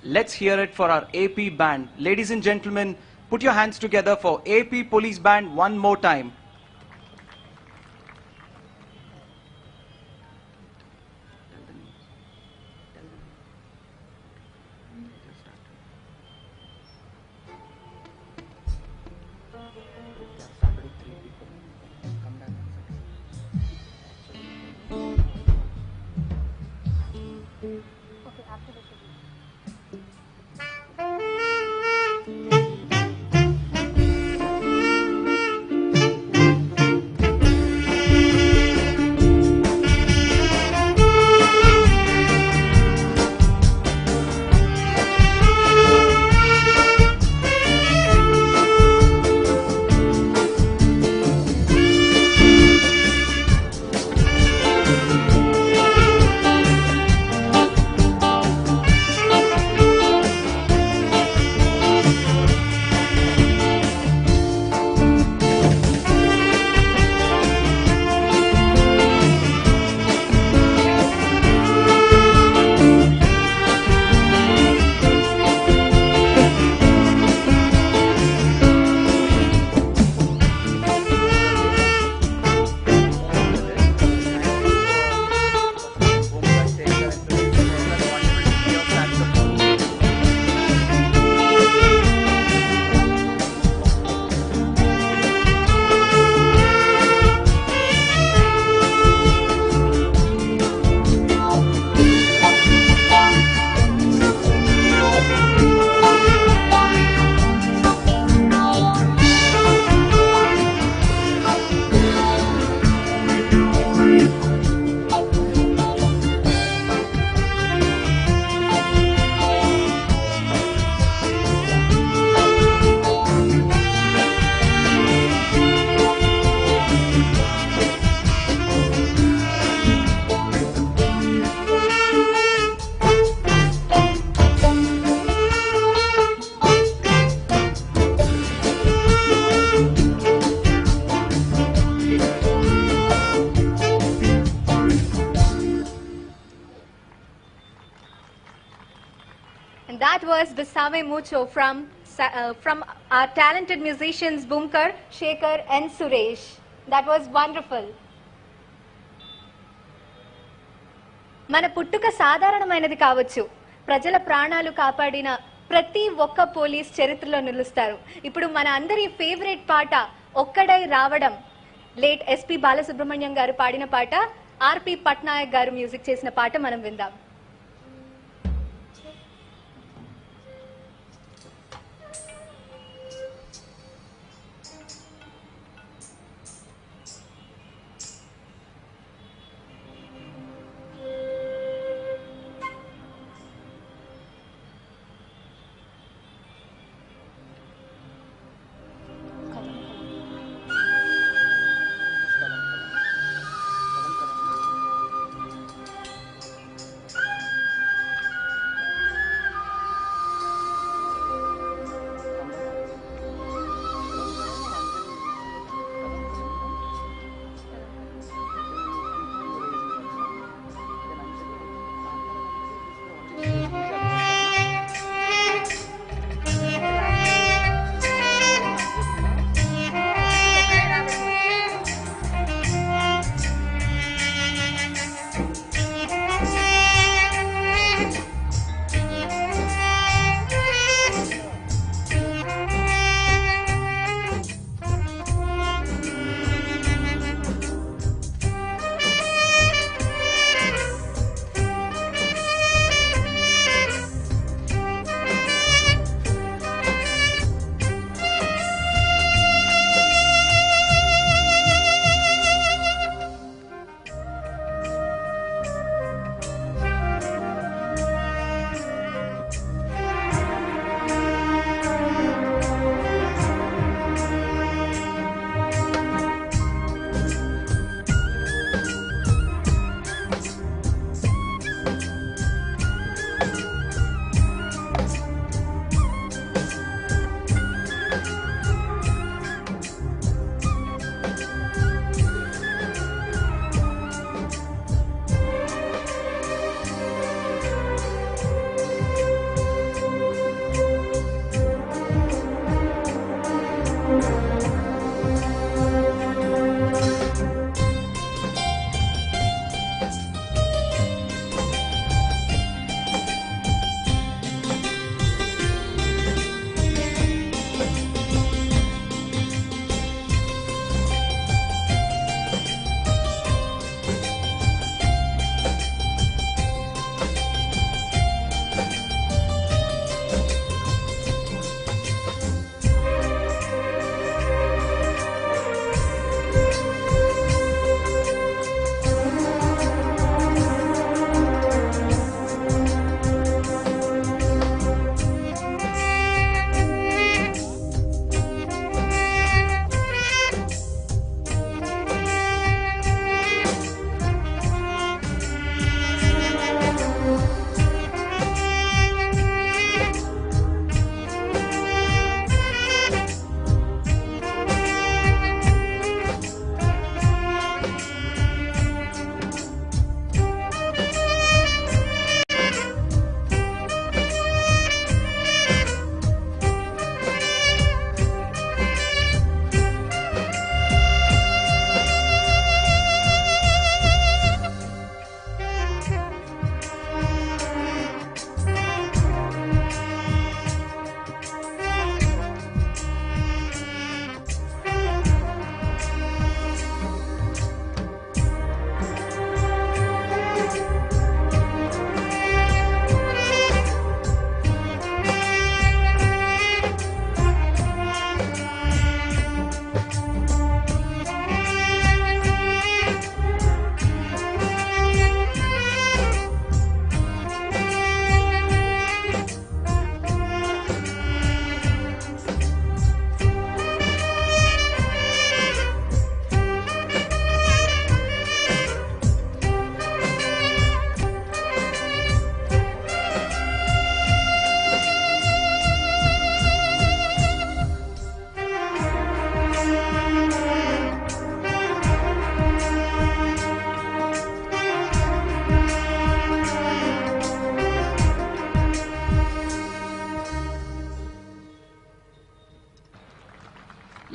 Let's hear it for our AP band. Ladies and gentlemen, put your hands together for AP Police Band one more time. that was Besame Mucho from our talented musicians Bumkar, Shekhar and Suresh. That was wonderful. మన పుట్టుక సాధారణమైనది కావచ్చు, ప్రజల ప్రాణాలు కాపాడిన ప్రతి ఒక్క police చరిత్రలో నిలుస్తారు. ఇప్పుడు మన అందరి ఫేవరెట్ పాట ఒక్కడై రావడం, లేట్ ఎస్పి బాలసుబ్రహ్మణ్యం గారు పాడిన పాట, ఆర్పి పట్నాయక్ గారు మ్యూజిక్ చేసిన పాట మనం విందాం.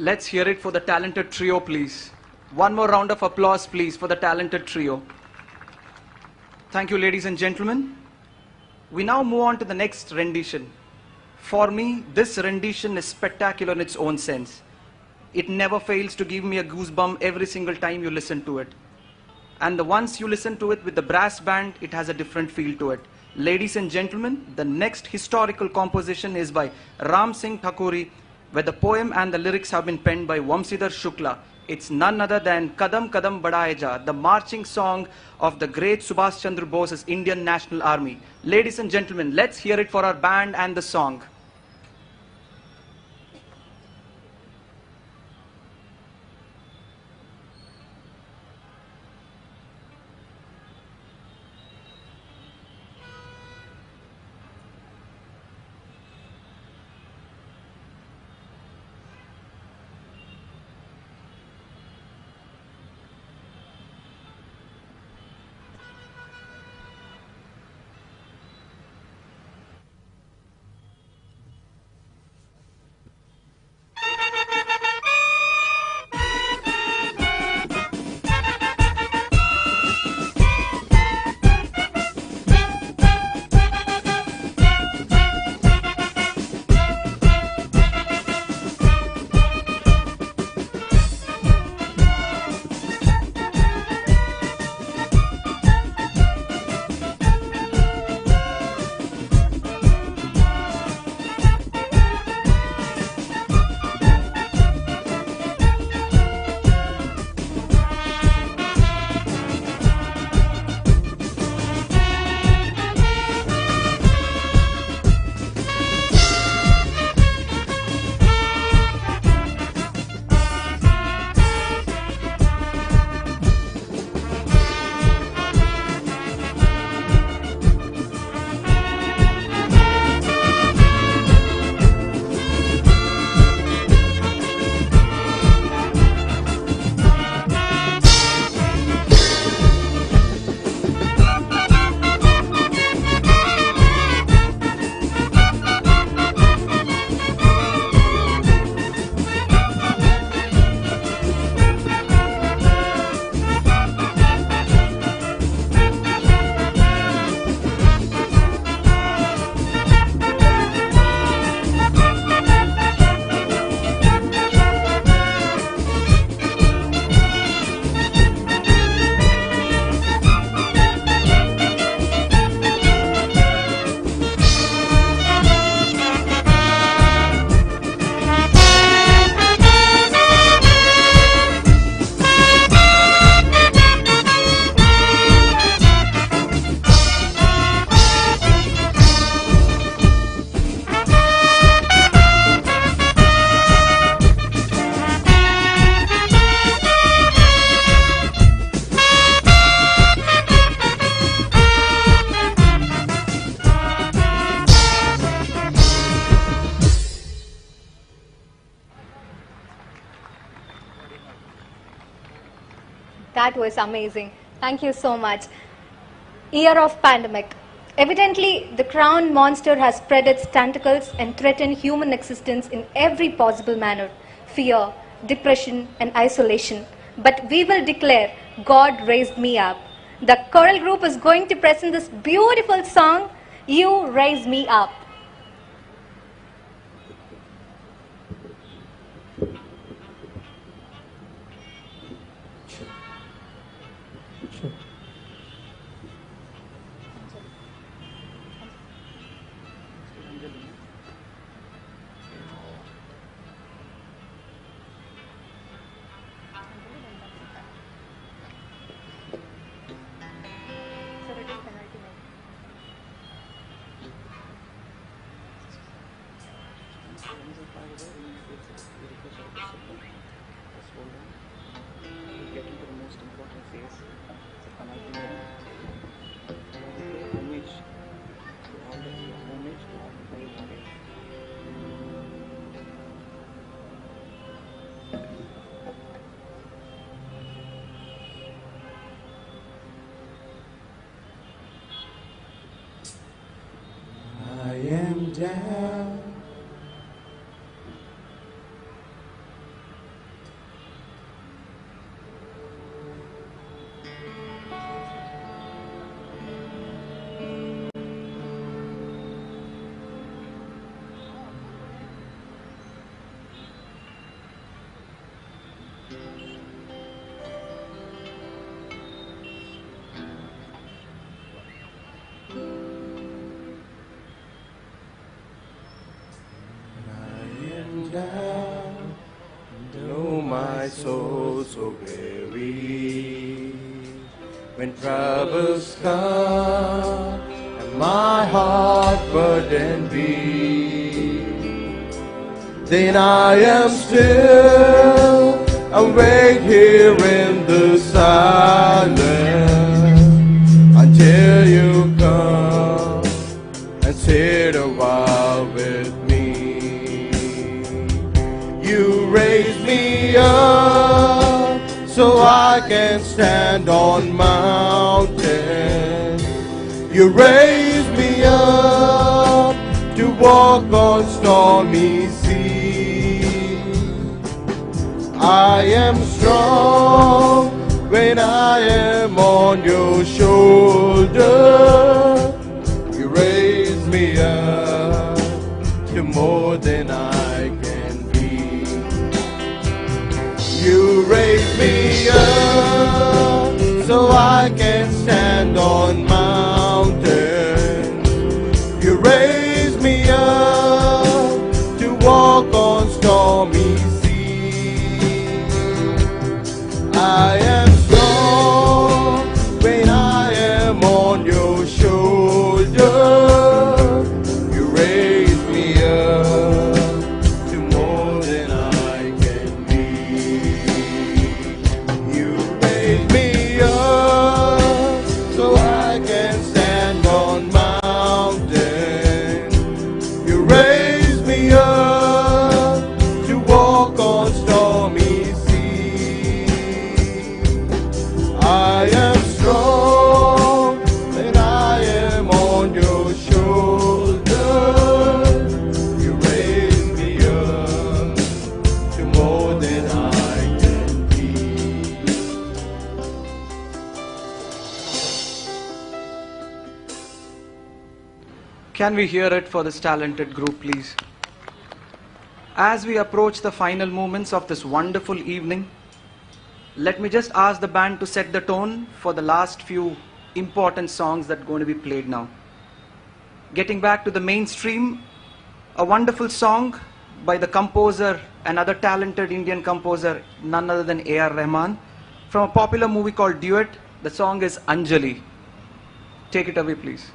Let's hear it for the talented trio, please. One more round of applause, please, for the talented trio. Thank you, ladies and gentlemen. We now move on to the next rendition. For me, this rendition is spectacular in its own sense. It never fails to give me a goosebump every single time you listen to it. And once you listen to it with the brass band, it has a different feel to it. Ladies and gentlemen, the next historical composition is by Ram Singh Thakuri, where the poem and the lyrics have been penned by Vamsidhar Shukla. It's none other than Kadam Kadam Badhaye Ja, the marching song of the great Subhash Chandra Bose's Indian National Army. Ladies and gentlemen, let's hear it for our band and the song. That was amazing. Thank you so much. Year of pandemic. Evidently, the crown monster has spread its tentacles and threatened human existence in every possible manner. Fear, depression, and isolation. But we will declare, God raised me up. The choral group is going to present this beautiful song, You Raise Me Up. I am down soul so weary. When troubles come and my heart burden be, then I am still and wait here in the silence until you come and sit a while with me. You raise me up so I can stand on mountains. You raise me up to walk on stormy seas. I am strong when I am on your shoulder. You raise me up to more than I can be. You raise me up so I can stand on mountains. You raise me up to walk on stormy seas. I am strong when I am on your shoulder. You raise me up to more than I can be. You raise me up so I can stand on mountains. You raise me up to walk on stormy seas. I am strong when I am on your shoulder. You raise me up to more than I can be. Can we hear it for this talented group, please? As we approach the final moments of this wonderful evening, let me just ask the band to set the tone for the last few important songs that are going to be played now. Getting back to the mainstream, a wonderful song by the composer, another talented Indian composer, none other than A.R. Rahman, from a popular movie called Duet. The song is Anjali. Take it away, please.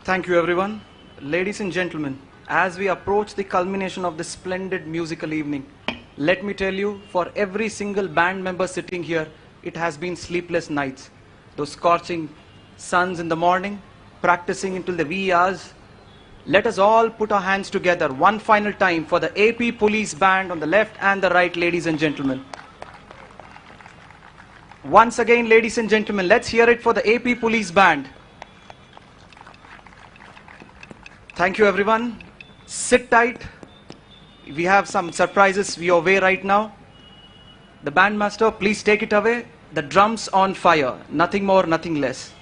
Thank you, everyone. Ladies and gentlemen, as we approach the culmination of this splendid musical evening, let me tell you, for every single band member sitting here, it has been sleepless nights. Those scorching suns in the morning, practicing until the wee hours. Let us all put our hands together one final time for the AP Police Band on the left and the right, ladies and gentlemen. Once again, ladies and gentlemen, let's hear it for the AP Police Band. Thank you, everyone. Sit tight. We have some surprises your way right now. The bandmaster, please take it away. The drums on fire. Nothing more, nothing less.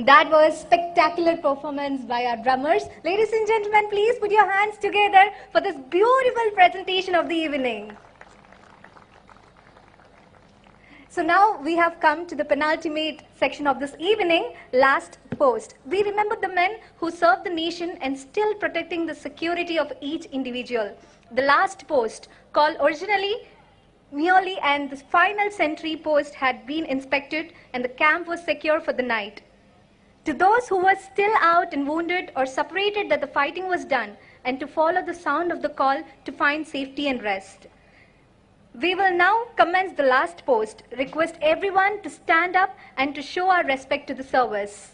That was spectacular performance by our drummers. Ladies and gentlemen, please put your hands together for this beautiful presentation of the evening. So now we have come to the penultimate section of this evening, last post. We remember the men who served the nation and still protecting the security of each individual. The last post, called originally merely and the final sentry post, had been inspected and the camp was secure for the night. To those who were still out and wounded or separated that the fighting was done, and to follow the sound of the call to find safety and rest. We will now commence the last post. Request everyone to stand up and to show our respect to the service.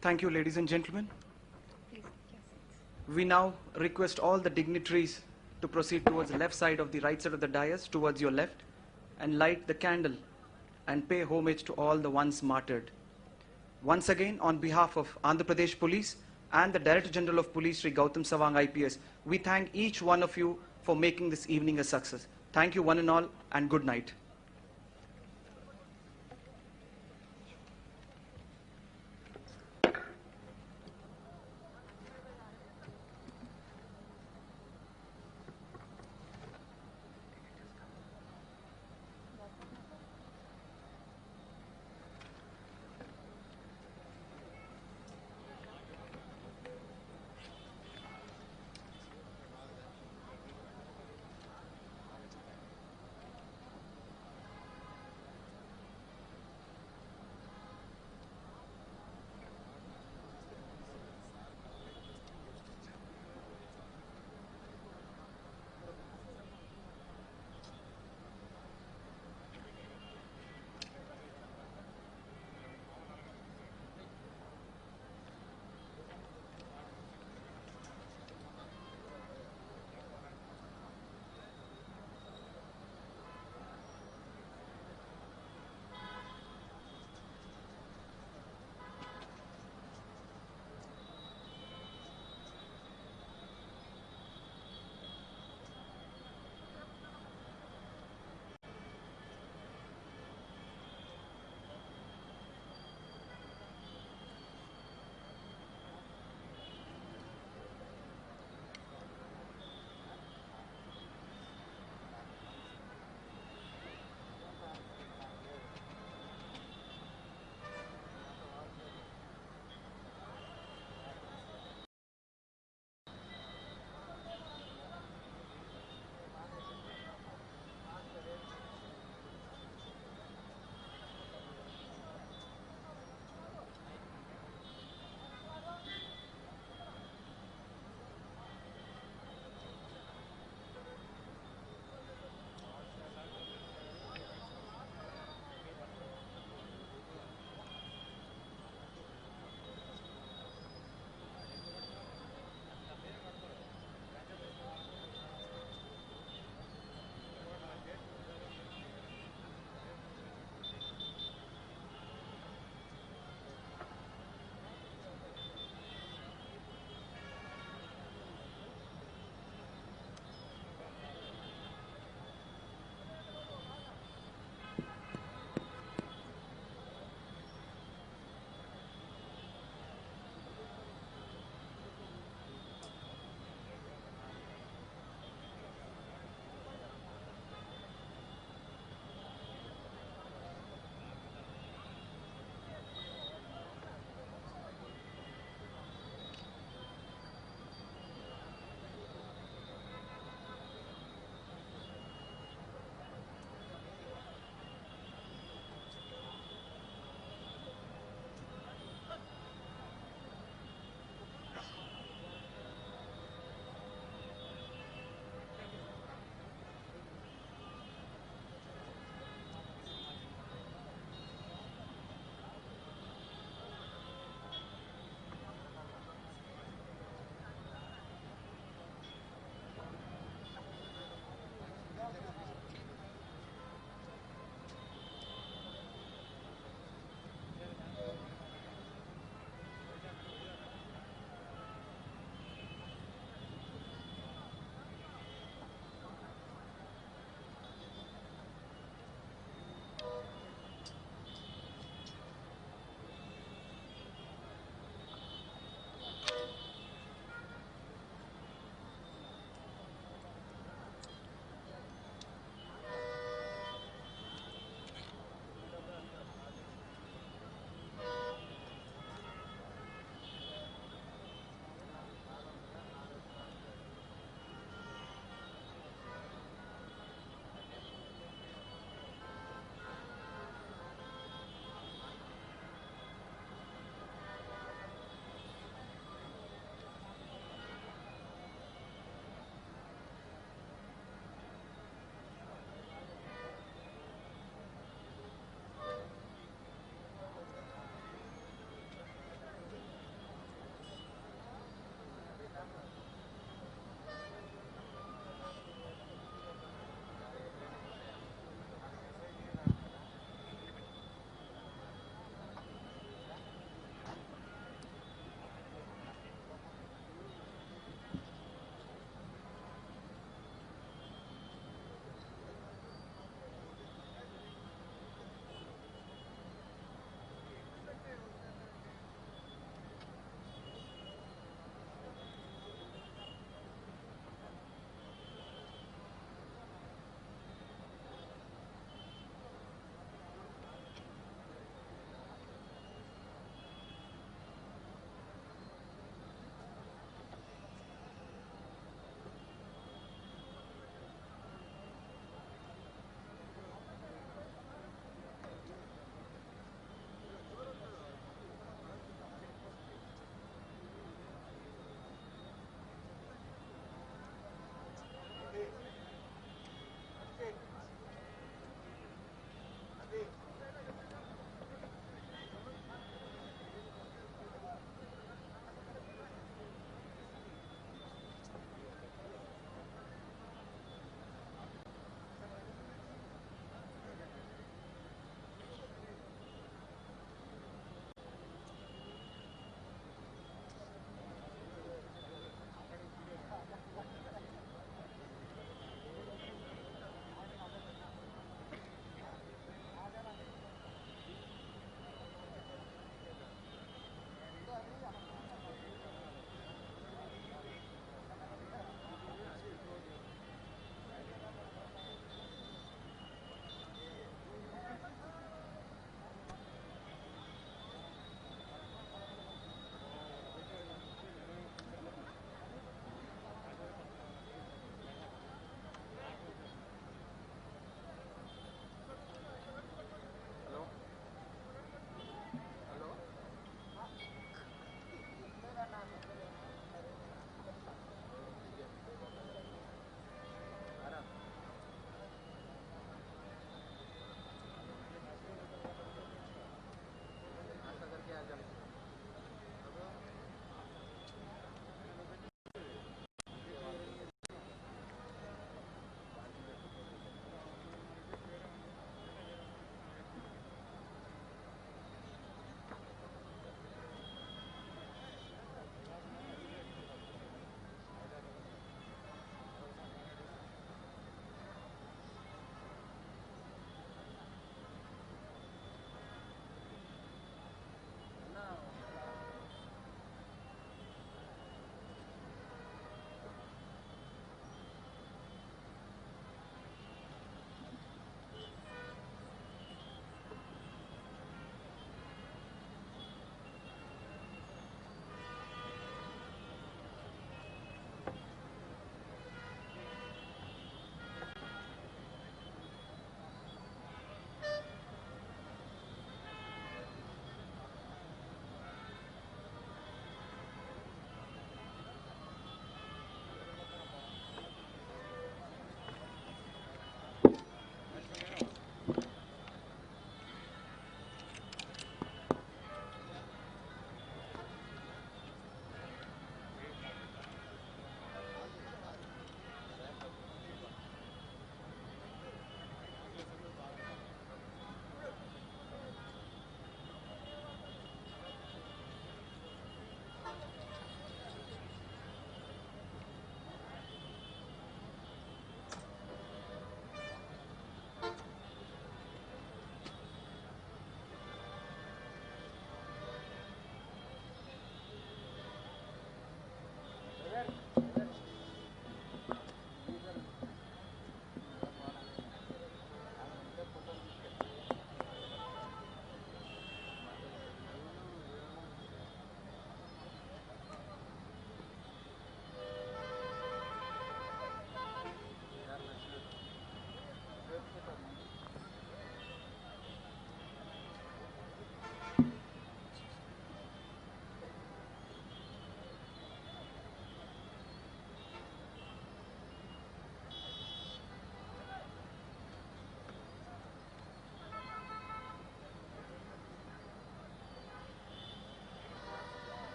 Thank you, ladies and gentlemen. We now request all the dignitaries to proceed towards the left side of the right side of the dais, towards your left, and light the candle and pay homage to all the ones martyred. Once again, on behalf of Andhra Pradesh Police and the Director General of Police, Sri Gautam Savang IPS, we thank each one of you for making this evening a success. Thank you one and all, and good night.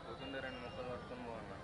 పోతుండే రెండు ముక్కలు పట్టుకుని పోతున్నా.